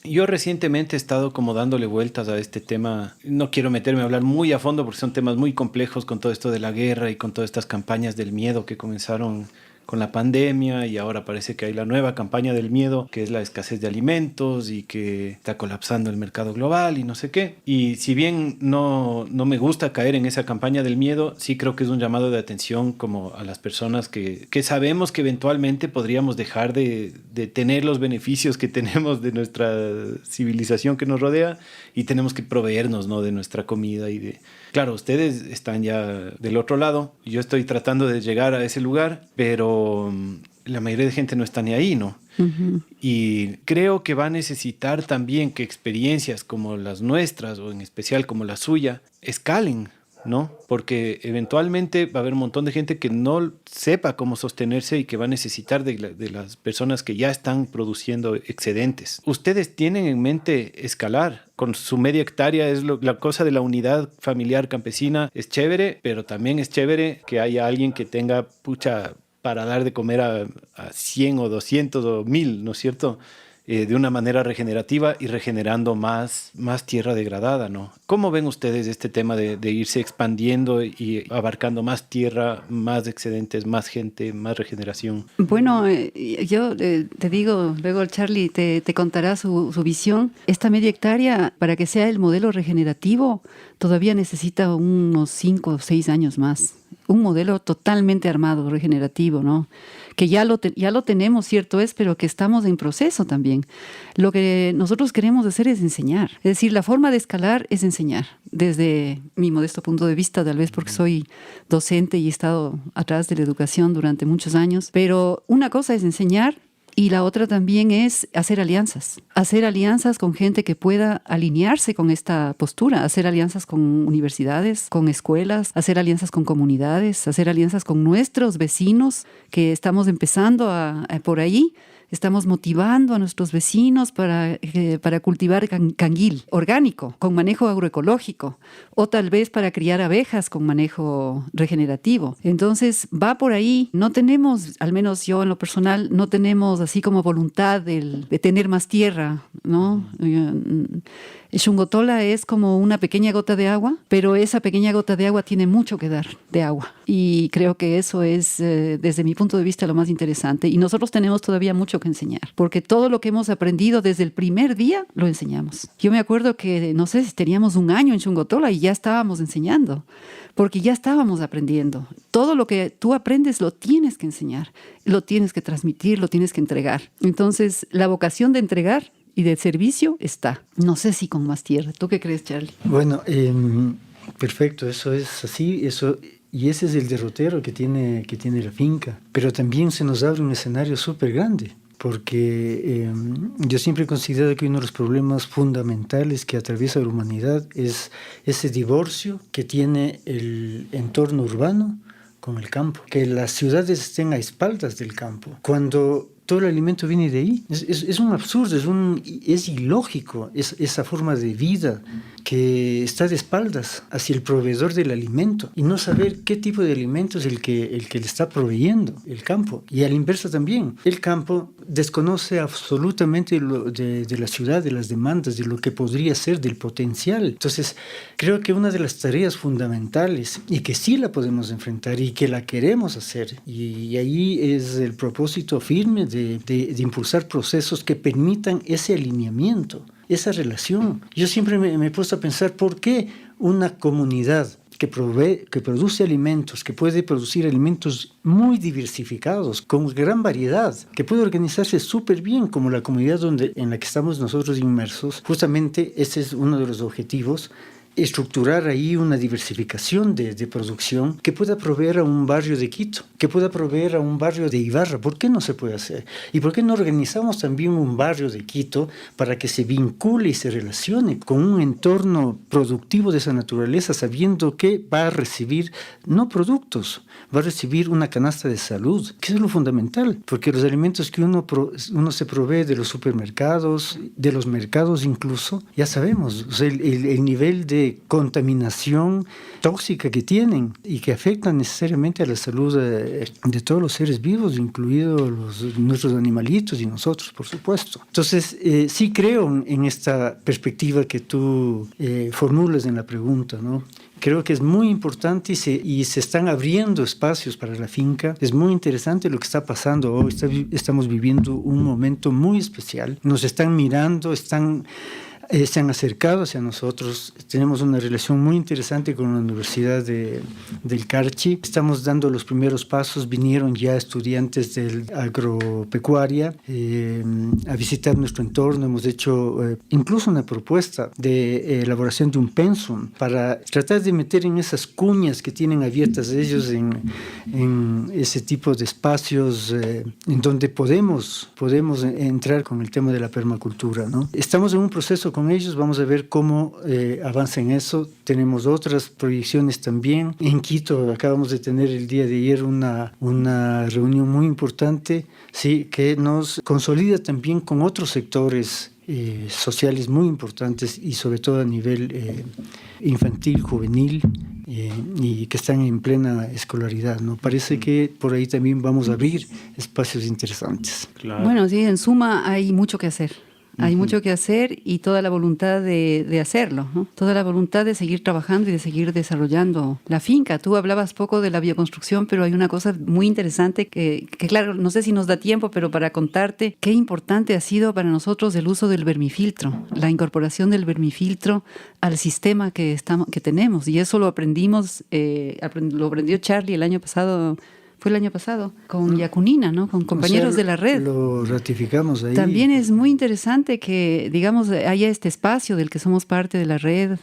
Yo recientemente he estado como dándole vueltas a este tema. No quiero meterme a hablar muy a fondo porque son temas muy complejos con todo esto de la guerra y con todas estas campañas del miedo que comenzaron con la pandemia, y ahora parece que hay la nueva campaña del miedo, que es la escasez de alimentos y que está colapsando el mercado global y no sé qué. Y si bien no me gusta caer en esa campaña del miedo, sí creo que es un llamado de atención como a las personas que sabemos que eventualmente podríamos dejar de tener los beneficios que tenemos de nuestra civilización que nos rodea, y tenemos que proveernos, ¿no?, de nuestra comida y de... Claro, ustedes están ya del otro lado. Yo estoy tratando de llegar a ese lugar, pero la mayoría de gente no está ni ahí, ¿no? Uh-huh. Y creo que va a necesitar también que experiencias como las nuestras, o en especial como la suya, escalen, ¿no? Porque eventualmente va a haber un montón de gente que no sepa cómo sostenerse y que va a necesitar de las personas que ya están produciendo excedentes. ¿Ustedes tienen en mente escalar? Con su media hectárea es la cosa de la unidad familiar campesina es chévere, pero también es chévere que haya alguien que tenga para dar de comer a 100 o 200 o 1000, ¿no es cierto?, de una manera regenerativa y regenerando más tierra degradada, ¿no? ¿Cómo ven ustedes este tema de irse expandiendo y abarcando más tierra, más excedentes, más gente, más regeneración? Bueno, yo te digo, luego Charlie te contará su visión. Esta media hectárea, para que sea el modelo regenerativo, todavía necesita unos 5 o 6 años más. Un modelo totalmente armado, regenerativo, ¿no? Que ya lo tenemos, cierto es, pero que estamos en proceso también. Lo que nosotros queremos hacer es enseñar. Es decir, la forma de escalar es enseñar. Desde mi modesto punto de vista, tal vez porque soy docente y he estado atrás de la educación durante muchos años. Pero una cosa es enseñar, y la otra también es hacer alianzas con gente que pueda alinearse con esta postura, hacer alianzas con universidades, con escuelas, hacer alianzas con comunidades, hacer alianzas con nuestros vecinos, que estamos empezando por ahí. Estamos motivando a nuestros vecinos para cultivar canguil orgánico, con manejo agroecológico, o tal vez para criar abejas con manejo regenerativo. Entonces, va por ahí. No tenemos, al menos yo en lo personal, no tenemos así como voluntad de tener más tierra, ¿no? Shungotola es como una pequeña gota de agua, pero esa pequeña gota de agua tiene mucho que dar de agua. Y creo que eso es, desde mi punto de vista, lo más interesante. Y nosotros tenemos todavía mucho que enseñar, porque todo lo que hemos aprendido desde el primer día lo enseñamos. Yo me acuerdo que, no sé si teníamos 1 año en Shungotola y ya estábamos enseñando, porque ya estábamos aprendiendo. Todo lo que tú aprendes lo tienes que enseñar, lo tienes que transmitir, lo tienes que entregar. Entonces, la vocación de entregar y de servicio está. No sé si con más tierra. ¿Tú qué crees, Charlie? Bueno, perfecto, eso es así, y ese es el derrotero que tiene la finca. Pero también se nos abre un escenario súper grande, porque yo siempre he considerado que uno de los problemas fundamentales que atraviesa la humanidad es ese divorcio que tiene el entorno urbano con el campo, que las ciudades estén a espaldas del campo, cuando todo el alimento viene de ahí. Es un absurdo, es ilógico esa forma de vida que está de espaldas hacia el proveedor del alimento y no saber qué tipo de alimento es el que le está proveyendo el campo. Y al inverso también, el campo desconoce absolutamente de la ciudad, de las demandas, de lo que podría ser, del potencial. Entonces, creo que una de las tareas fundamentales, y que sí la podemos enfrentar y que la queremos hacer, y ahí es el propósito firme de impulsar procesos que permitan ese alineamiento, esa relación. Yo siempre me he puesto a pensar por qué una comunidad que produce alimentos, que puede producir alimentos muy diversificados, con gran variedad, que puede organizarse súper bien, como la comunidad en la que estamos nosotros inmersos. Justamente ese es uno de los objetivos, estructurar ahí una diversificación de producción que pueda proveer a un barrio de Quito, que pueda proveer a un barrio de Ibarra. ¿Por qué no se puede hacer? ¿Y por qué no organizamos también un barrio de Quito para que se vincule y se relacione con un entorno productivo de esa naturaleza, sabiendo que va a recibir no productos, va a recibir una canasta de salud, que es lo fundamental, porque los alimentos que uno se provee de los supermercados, de los mercados incluso, ya sabemos, o sea, el nivel de de contaminación tóxica que tienen y que afectan necesariamente a la salud de todos los seres vivos, incluidos nuestros animalitos y nosotros, por supuesto. Entonces, sí creo en esta perspectiva que tú formulas en la pregunta, ¿no? Creo que es muy importante y se están abriendo espacios para la finca. Es muy interesante lo que está pasando hoy. Estamos viviendo un momento muy especial. Nos están mirando, se han acercado hacia nosotros. Tenemos una relación muy interesante con la Universidad del Carchi. Estamos dando los primeros pasos. Vinieron ya estudiantes de agropecuaria a visitar nuestro entorno. Hemos hecho incluso una propuesta de elaboración de un pensum para tratar de meter en esas cuñas que tienen abiertas ellos en ese tipo de espacios en donde podemos entrar con el tema de la permacultura, ¿no? Estamos en un proceso con ellos, vamos a ver cómo avanza en eso. Tenemos otras proyecciones también. En Quito acabamos de tener el día de ayer una reunión muy importante, sí, que nos consolida también con otros sectores sociales muy importantes y sobre todo a nivel infantil, juvenil y que están en plena escolaridad, ¿no? Parece que por ahí también vamos a abrir espacios interesantes. Claro. Bueno, sí, en suma hay mucho que hacer. Hay mucho que hacer y toda la voluntad de hacerlo, ¿no? Toda la voluntad de seguir trabajando y de seguir desarrollando la finca. Tú hablabas poco de la bioconstrucción, pero hay una cosa muy interesante que claro, no sé si nos da tiempo, pero para contarte qué importante ha sido para nosotros el uso del vermifiltro, la incorporación del vermifiltro al sistema que tenemos. Y eso lo aprendimos, lo aprendió Charlie el año pasado. Fue el año pasado, con Yacunina, ¿no? Con compañeros de la red. Lo ratificamos ahí. También es muy interesante que, digamos, haya este espacio del que somos parte de la red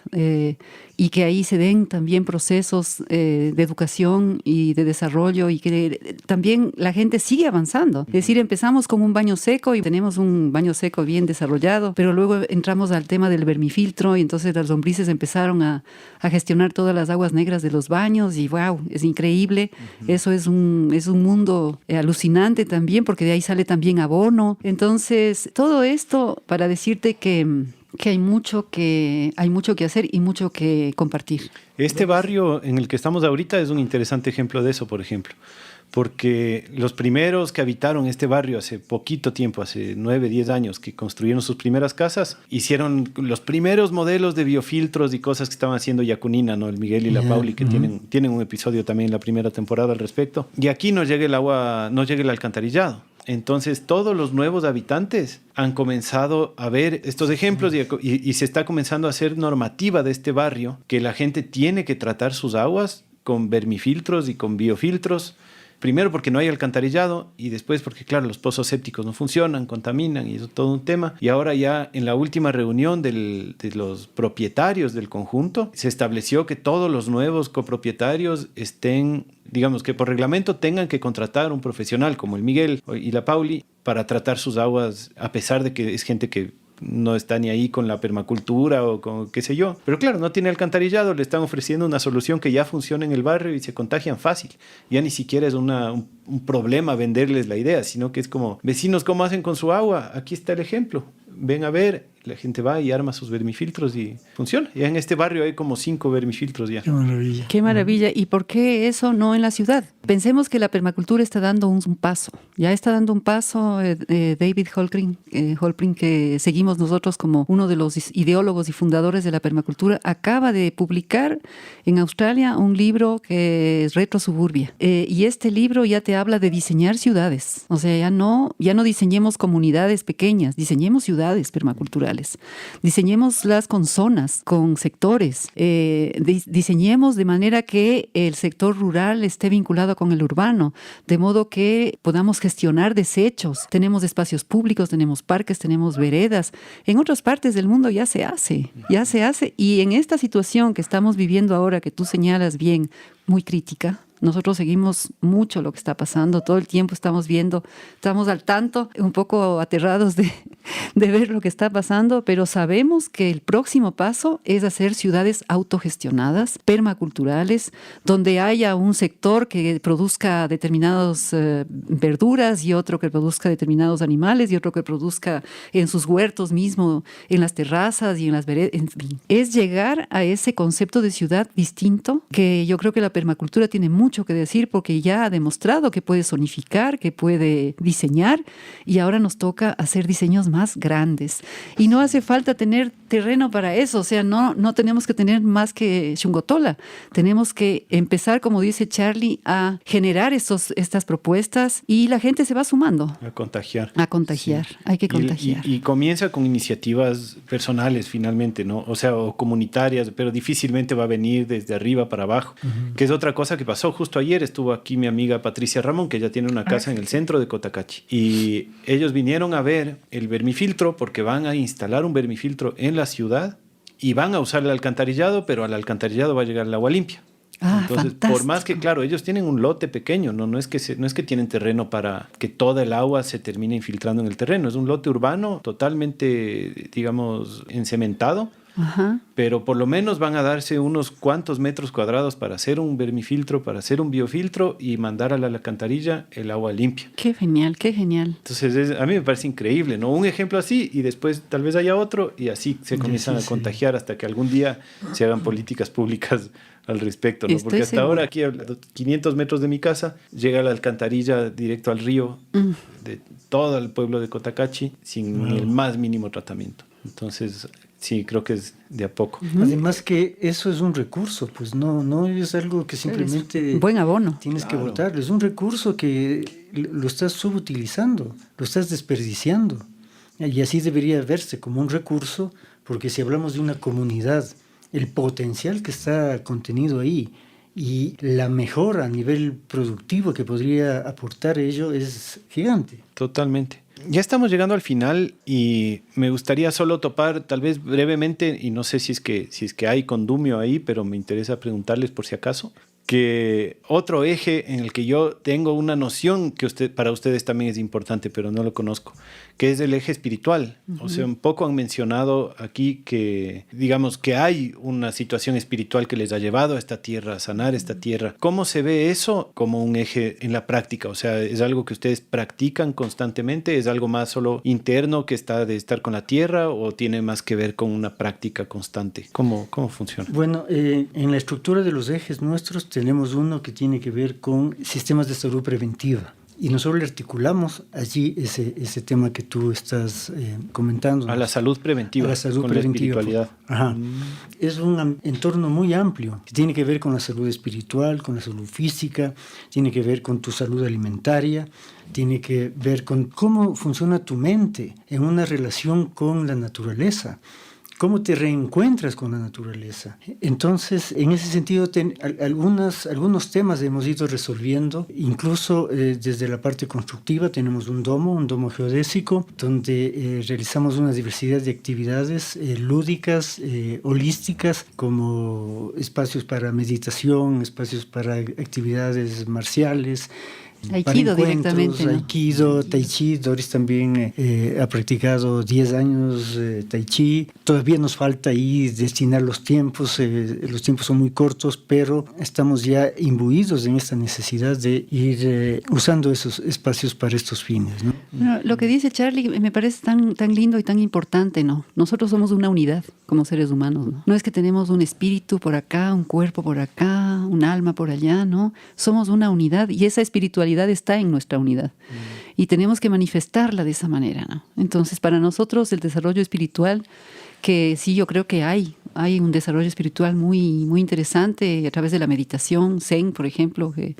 y que ahí se den también procesos de educación y de desarrollo y que también la gente sigue avanzando. Es decir, empezamos con un baño seco y tenemos un baño seco bien desarrollado, pero luego entramos al tema del vermifiltro y entonces las lombrices empezaron a gestionar todas las aguas negras de los baños y wow, es increíble. Eso es un mundo alucinante también porque de ahí sale también abono. Entonces, todo esto para decirte que hay mucho que hacer y mucho que compartir. Este barrio en el que estamos ahorita es un interesante ejemplo de eso, por ejemplo, porque los primeros que habitaron este barrio hace poquito tiempo, hace 9, 10 años, que construyeron sus primeras casas, hicieron los primeros modelos de biofiltros y cosas que estaban haciendo Yacunina, ¿no? El Miguel y la Pauli, que tienen un episodio también en la primera temporada al respecto. Y aquí no llega el agua, no llega el alcantarillado. Entonces, todos los nuevos habitantes han comenzado a ver estos ejemplos y se está comenzando a hacer normativa de este barrio que la gente tiene que tratar sus aguas con vermifiltros y con biofiltros. Primero porque no hay alcantarillado y después porque, claro, los pozos sépticos no funcionan, contaminan y eso es todo un tema. Y ahora ya en la última reunión de los propietarios del conjunto se estableció que todos los nuevos copropietarios estén, digamos que por reglamento tengan que contratar un profesional como el Miguel y la Pauli para tratar sus aguas, a pesar de que es gente que no está ni ahí con la permacultura o con qué sé yo. Pero claro, no tiene alcantarillado, le están ofreciendo una solución que ya funciona en el barrio y se contagian fácil. Ya ni siquiera es un problema venderles la idea, sino que es como, vecinos, ¿cómo hacen con su agua? Aquí está el ejemplo. Ven a ver, la gente va y arma sus vermifiltros y funciona. Ya en este barrio hay como 5 vermifiltros ya. Qué maravilla. Qué maravilla. ¿Y por qué eso no en la ciudad? Pensemos que la permacultura está dando un paso. Ya está dando un paso David Holprin, que seguimos nosotros como uno de los ideólogos y fundadores de la permacultura, acaba de publicar en Australia un libro que es Retrosuburbia. Y este libro ya te habla de diseñar ciudades. O sea, ya no diseñemos comunidades pequeñas, diseñemos ciudades permaculturales. Diseñémoslas con zonas, con sectores. Diseñemos de manera que el sector rural esté vinculado con el urbano, de modo que podamos gestionar desechos. Tenemos espacios públicos, tenemos parques, tenemos veredas. En otras partes del mundo ya se hace. Y en esta situación que estamos viviendo ahora, que tú señalas bien, muy crítica, Nosotros seguimos mucho lo que está pasando, todo el tiempo estamos viendo, estamos al tanto, un poco aterrados de ver lo que está pasando, pero sabemos que el próximo paso es hacer ciudades autogestionadas, permaculturales, donde haya un sector que produzca determinadas verduras y otro que produzca determinados animales y otro que produzca en sus huertos mismo, en las terrazas y en las veredas, en fin. Es llegar a ese concepto de ciudad distinto, que yo creo que la permacultura tiene mucho que decir porque ya ha demostrado que puede zonificar, que puede diseñar, y ahora nos toca hacer diseños más grandes. Y no hace falta tener terreno para eso, o sea, no tenemos que tener más que Xungotola. Tenemos que empezar, como dice Charlie, a generar estas propuestas y la gente se va sumando. A contagiar. A contagiar, sí. Hay que contagiar. Y comienza con iniciativas personales finalmente, ¿no? O sea, o comunitarias, pero difícilmente va a venir desde arriba para abajo, que es otra cosa que pasó. Justo ayer estuvo aquí mi amiga Patricia Ramón, que ya tiene una casa en el centro de Cotacachi, y ellos vinieron a ver el vermifiltro porque van a instalar un vermifiltro en la ciudad y van a usar el alcantarillado, pero al alcantarillado va a llegar el agua limpia. Entonces, fantástico. Por más que, claro, ellos tienen un lote pequeño, no es que tienen terreno para que toda el agua se termine infiltrando en el terreno, es un lote urbano totalmente, digamos, encementado. Ajá. Pero por lo menos van a darse unos cuantos metros cuadrados para hacer un vermifiltro, para hacer un biofiltro y mandar a la alcantarilla el agua limpia. Qué genial, qué genial. Entonces a mí me parece increíble, ¿no? Un ejemplo así y después tal vez haya otro y así se comienzan a contagiar hasta que algún día se hagan políticas públicas al respecto, ¿no? Porque hasta ahora aquí a 500 metros de mi casa llega la alcantarilla directo al río de todo el pueblo de Cotacachi sin el más mínimo tratamiento. Entonces... sí, creo que es de a poco. Además que eso es un recurso, pues no es algo que simplemente... Es buen abono. Tienes que botar, es un recurso que lo estás subutilizando, lo estás desperdiciando. Y así debería verse como un recurso, porque si hablamos de una comunidad, el potencial que está contenido ahí y la mejora a nivel productivo que podría aportar ello es gigante. Totalmente. Ya estamos llegando al final y me gustaría solo topar tal vez brevemente, y no sé si es que hay condumio ahí, pero me interesa preguntarles por si acaso, que otro eje en el que yo tengo una noción que para ustedes también es importante, pero no lo conozco, que es el eje espiritual. O sea, un poco han mencionado aquí que, digamos, que hay una situación espiritual que les ha llevado a esta tierra, a sanar esta tierra. ¿Cómo se ve eso como un eje en la práctica? O sea, ¿es algo que ustedes practican constantemente? ¿Es algo más solo interno que está de estar con la tierra o tiene más que ver con una práctica constante? ¿Cómo funciona? Bueno, en la estructura de los ejes nuestros tenemos uno que tiene que ver con sistemas de salud preventiva. Y nosotros le articulamos allí ese tema que tú estás comentando. A la salud preventiva. A la salud con preventiva. La espiritualidad. Ajá. Es un entorno muy amplio que tiene que ver con la salud espiritual, con la salud física, tiene que ver con tu salud alimentaria, tiene que ver con cómo funciona tu mente en una relación con la naturaleza. ¿Cómo te reencuentras con la naturaleza? Entonces, en ese sentido, algunos temas hemos ido resolviendo, incluso desde la parte constructiva tenemos un domo geodésico, donde realizamos una diversidad de actividades lúdicas, holísticas, como espacios para meditación, espacios para actividades marciales, Aikido directamente, ¿no? Aikido, Tai Chi. Doris también ha practicado 10 años Tai Chi. Todavía nos falta ahí destinar los tiempos son muy cortos, pero estamos ya imbuidos en esta necesidad de ir usando esos espacios para estos fines, ¿no? Bueno, lo que dice Charlie me parece tan lindo y tan importante, ¿no? Nosotros somos una unidad como seres humanos, ¿no? No es que tenemos un espíritu por acá, un cuerpo por acá, un alma por allá, ¿no? Somos una unidad y esa espiritualidad está en nuestra unidad y tenemos que manifestarla de esa manera, ¿no? Entonces, para nosotros el desarrollo espiritual, que sí, yo creo que hay un desarrollo espiritual muy, muy interesante a través de la meditación, Zen, por ejemplo, que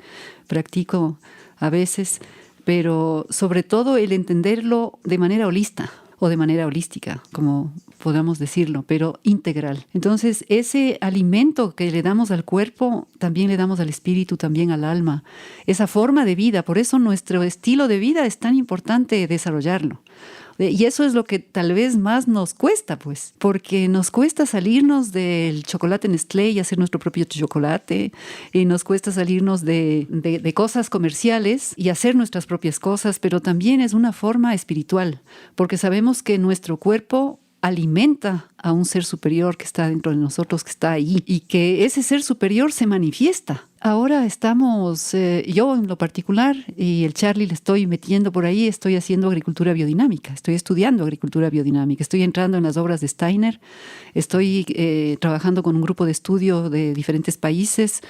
practico a veces, pero sobre todo el entenderlo de manera holística, como podamos decirlo, pero integral. Entonces, ese alimento que le damos al cuerpo, también le damos al espíritu, también al alma. Esa forma de vida, por eso nuestro estilo de vida es tan importante desarrollarlo. Y eso es lo que tal vez más nos cuesta, pues, porque nos cuesta salirnos del chocolate Nestlé y hacer nuestro propio chocolate, y nos cuesta salirnos de cosas comerciales y hacer nuestras propias cosas, pero también es una forma espiritual, porque sabemos que nuestro cuerpo alimenta a un ser superior que está dentro de nosotros, que está ahí, y que ese ser superior se manifiesta. Ahora estamos, yo en lo particular, y el Charlie le estoy metiendo por ahí, estoy haciendo agricultura biodinámica, estoy estudiando agricultura biodinámica, estoy entrando en las obras de Steiner, estoy trabajando con un grupo de estudio de diferentes países,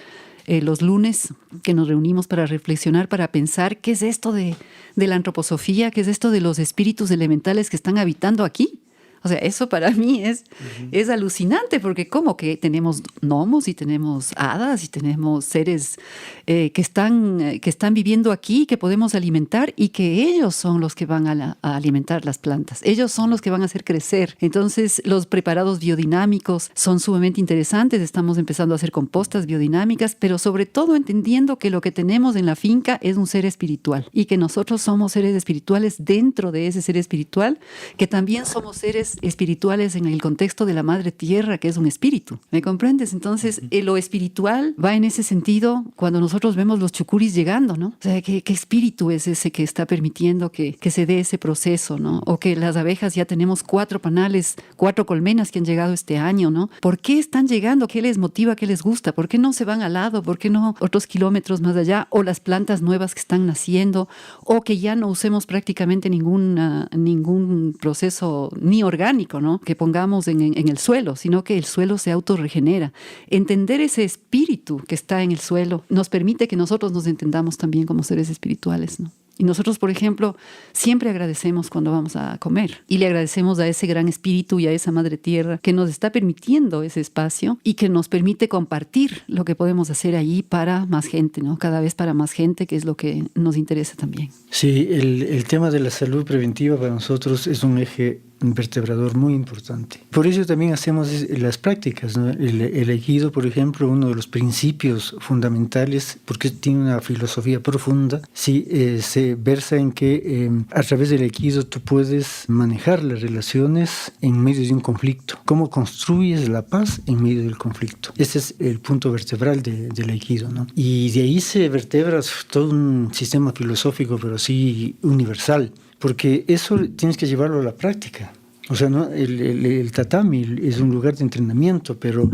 los lunes que nos reunimos para reflexionar, para pensar qué es esto de la antroposofía, qué es esto de los espíritus elementales que están habitando aquí. O sea, eso para mí es alucinante, porque como que tenemos gnomos y tenemos hadas y tenemos seres que están viviendo aquí, que podemos alimentar, y que ellos son los que van a alimentar las plantas. Ellos son los que van a hacer crecer. Entonces, los preparados biodinámicos son sumamente interesantes. Estamos empezando a hacer compostas biodinámicas, pero sobre todo entendiendo que lo que tenemos en la finca es un ser espiritual y que nosotros somos seres espirituales dentro de ese ser espiritual, que también somos seres espirituales en el contexto de la madre tierra, que es un espíritu. ¿Me comprendes? Entonces, lo espiritual va en ese sentido cuando nosotros vemos los chucuris llegando, ¿no? O sea, ¿qué espíritu es ese que está permitiendo que se dé ese proceso, ¿no? O que las abejas ya tenemos 4 panales, 4 colmenas que han llegado este año, ¿no? ¿Por qué están llegando? ¿Qué les motiva? ¿Qué les gusta? ¿Por qué no se van al lado? ¿Por qué no otros kilómetros más allá? O las plantas nuevas que están naciendo, o que ya no usemos prácticamente ningún proceso ni orgánico, ¿no? Que pongamos en el suelo, sino que el suelo se autorregenera. Entender ese espíritu que está en el suelo nos permite que nosotros nos entendamos también como seres espirituales, ¿no? Y nosotros, por ejemplo, siempre agradecemos cuando vamos a comer, y le agradecemos a ese gran espíritu y a esa madre tierra que nos está permitiendo ese espacio y que nos permite compartir lo que podemos hacer ahí para más gente, ¿no? Cada vez para más gente, que es lo que nos interesa también. Sí, el tema de la salud preventiva para nosotros es un eje vertebrador muy importante. Por eso también hacemos las prácticas, ¿no? El Aikido, por ejemplo, uno de los principios fundamentales, porque tiene una filosofía profunda, sí, se versa en que a través del Aikido tú puedes manejar las relaciones en medio de un conflicto. ¿Cómo construyes la paz en medio del conflicto? Ese es el punto vertebral del Aikido, ¿no? Y de ahí se vertebra todo un sistema filosófico, pero sí universal, porque eso tienes que llevarlo a la práctica. O sea, ¿no? El tatami es un lugar de entrenamiento, pero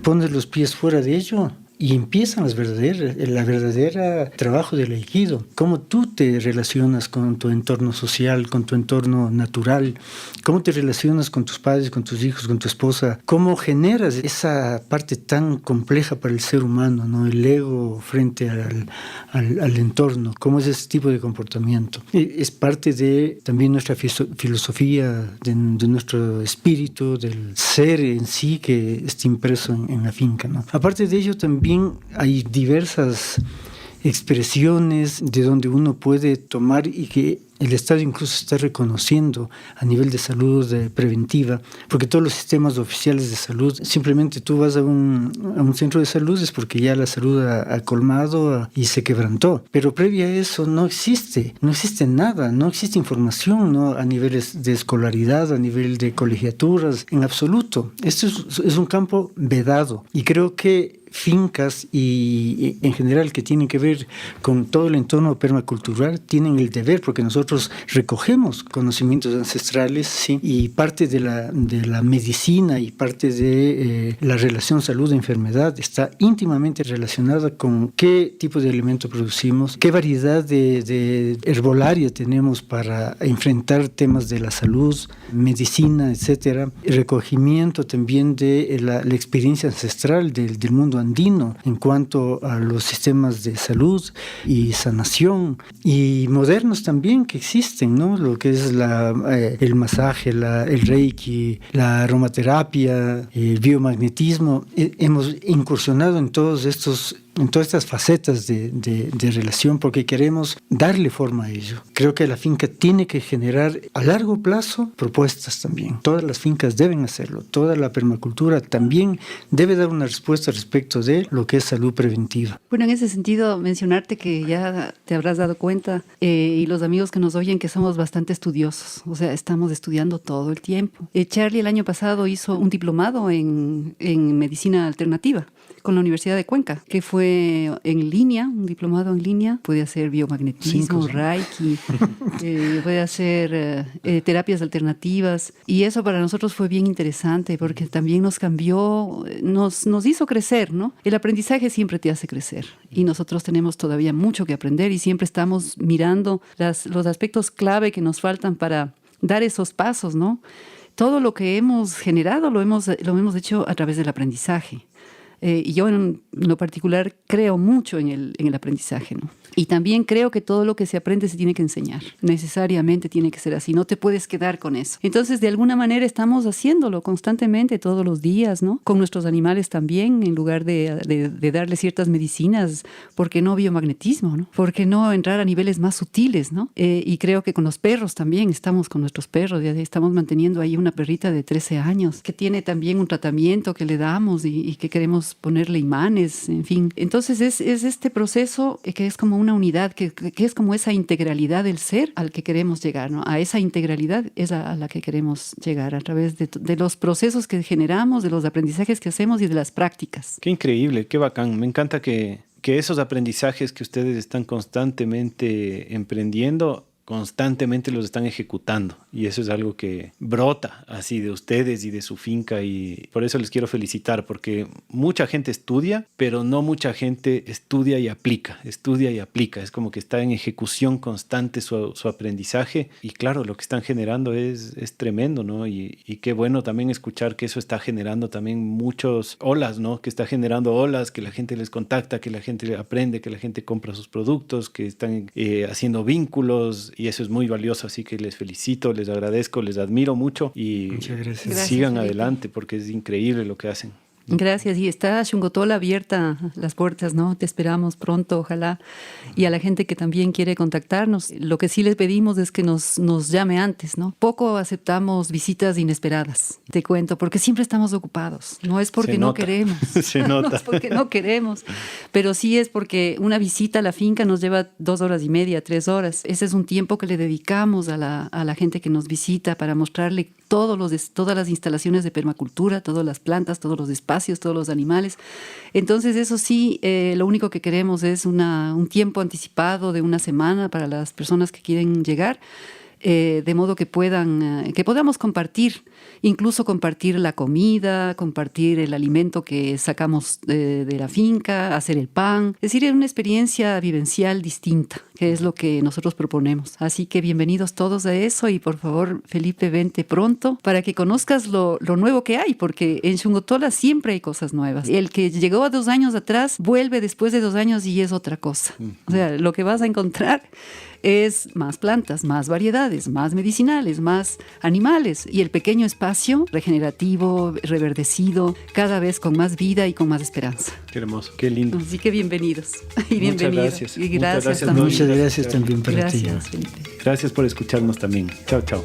pones los pies fuera de ello y empiezan el verdadero trabajo del Aikido. Cómo tú te relacionas con tu entorno social, con tu entorno natural, cómo te relacionas con tus padres, con tus hijos, con tu esposa, cómo generas esa parte tan compleja para el ser humano, ¿no? El ego frente al entorno, cómo es ese tipo de comportamiento. Es parte de también nuestra filosofía, de nuestro espíritu, del ser en sí que está impreso en la finca, ¿no? Aparte de ello, también hay diversas expresiones de donde uno puede tomar y que el Estado incluso está reconociendo a nivel de salud preventiva, porque todos los sistemas oficiales de salud, simplemente tú vas a un centro de salud es porque ya la salud ha colmado y se quebrantó, pero previo a eso no existe nada, no existe información, ¿no? A niveles de escolaridad, a nivel de colegiaturas, en absoluto. Esto es un campo vedado, y creo que fincas y en general que tienen que ver con todo el entorno permacultural tienen el deber, porque nosotros recogemos conocimientos ancestrales, ¿sí? Y parte de la medicina y parte de la relación salud-enfermedad está íntimamente relacionada con qué tipo de alimento producimos, qué variedad de herbolaria tenemos para enfrentar temas de la salud, medicina, etcétera. El recogimiento también de la experiencia ancestral del mundo andino en cuanto a los sistemas de salud y sanación, y modernos también que existen, ¿no? Lo que es el masaje, el reiki, la aromaterapia, el biomagnetismo. Hemos incursionado en todos estos en todas estas facetas de relación, porque queremos darle forma a ello. Creo que la finca tiene que generar a largo plazo propuestas también. Todas las fincas deben hacerlo. Toda la permacultura también debe dar una respuesta respecto de lo que es salud preventiva. Bueno, en ese sentido, mencionarte que ya te habrás dado cuenta, y los amigos que nos oyen, que somos bastante estudiosos. O sea, estamos estudiando todo el tiempo. Charlie el año pasado hizo un diplomado en medicina alternativa con la Universidad de Cuenca, que fue en línea, un diplomado en línea. Puede hacer biomagnetismo, Reiki, puede hacer terapias alternativas. Y eso para nosotros fue bien interesante porque también nos cambió, nos hizo crecer, ¿no? El aprendizaje siempre te hace crecer y nosotros tenemos todavía mucho que aprender y siempre estamos mirando los aspectos clave que nos faltan para dar esos pasos, ¿no? Todo lo que hemos generado lo hemos hecho a través del aprendizaje. Y yo en lo particular creo mucho en el aprendizaje, ¿no? Y también creo que todo lo que se aprende se tiene que enseñar. Necesariamente tiene que ser así. No te puedes quedar con eso. Entonces, de alguna manera estamos haciéndolo constantemente todos los días, ¿no? Con nuestros animales también, en lugar de darle ciertas medicinas. ¿Por qué no biomagnetismo, no? ¿Por qué no entrar a niveles más sutiles, no? Y creo que con los perros también estamos con nuestros perros. Ya estamos manteniendo ahí una perrita de 13 años que tiene también un tratamiento que le damos y que queremos ponerle imanes, en fin. Entonces, es este proceso que es como una unidad, que es como esa integralidad del ser al que queremos llegar, ¿no? A esa integralidad es a la que queremos llegar a través de los procesos que generamos, de los aprendizajes que hacemos y de las prácticas. Qué increíble, qué bacán. Me encanta que esos aprendizajes que ustedes están constantemente emprendiendo, constantemente los están ejecutando y eso es algo que brota así de ustedes y de su finca y por eso les quiero felicitar porque mucha gente estudia, pero no mucha gente estudia y aplica, es como que está en ejecución constante su aprendizaje y claro, lo que están generando es tremendo, ¿no? Y qué bueno también escuchar que eso está generando también muchos olas, ¿no? Que está generando olas, que la gente les contacta, que la gente aprende, que la gente compra sus productos, que están haciendo vínculos y eso es muy valioso, así que les felicito, les agradezco, les admiro mucho y muchas gracias. Sigan adelante porque es increíble lo que hacen. Gracias. Y está Xungotola abierta las puertas, ¿no? Te esperamos pronto, ojalá. Y a la gente que también quiere contactarnos, lo que sí les pedimos es que nos llame antes, ¿no? Poco aceptamos visitas inesperadas, te cuento, porque siempre estamos ocupados. No es porque no queremos. Se nota. No es porque no queremos, pero sí es porque una visita a la finca nos lleva 2 horas y media, 3 horas. Ese es un tiempo que le dedicamos a la gente que nos visita para mostrarle todas las instalaciones de permacultura, todas las plantas, todos los espacios, todos los animales. Entonces, eso sí, lo único que queremos es un tiempo anticipado de una semana para las personas que quieren llegar, de modo que podamos compartir, incluso compartir la comida, compartir el alimento que sacamos de la finca, hacer el pan. Es decir, es una experiencia vivencial distinta, que es lo que nosotros proponemos. Así que bienvenidos todos a eso y por favor, Felipe, vente pronto para que conozcas lo nuevo que hay, porque en Xungotola siempre hay cosas nuevas. El que llegó a 2 años atrás vuelve después de 2 años y es otra cosa. O sea, lo que vas a encontrar es más plantas, más variedades, más medicinales, más animales y el pequeño espacio regenerativo, reverdecido, cada vez con más vida y con más esperanza. Qué hermoso, qué lindo. Así que bienvenidos y bienvenidos. Gracias. Y gracias Muchas gracias también para ti. Gracias, Felipe. Gracias por escucharnos también. Chao, chao.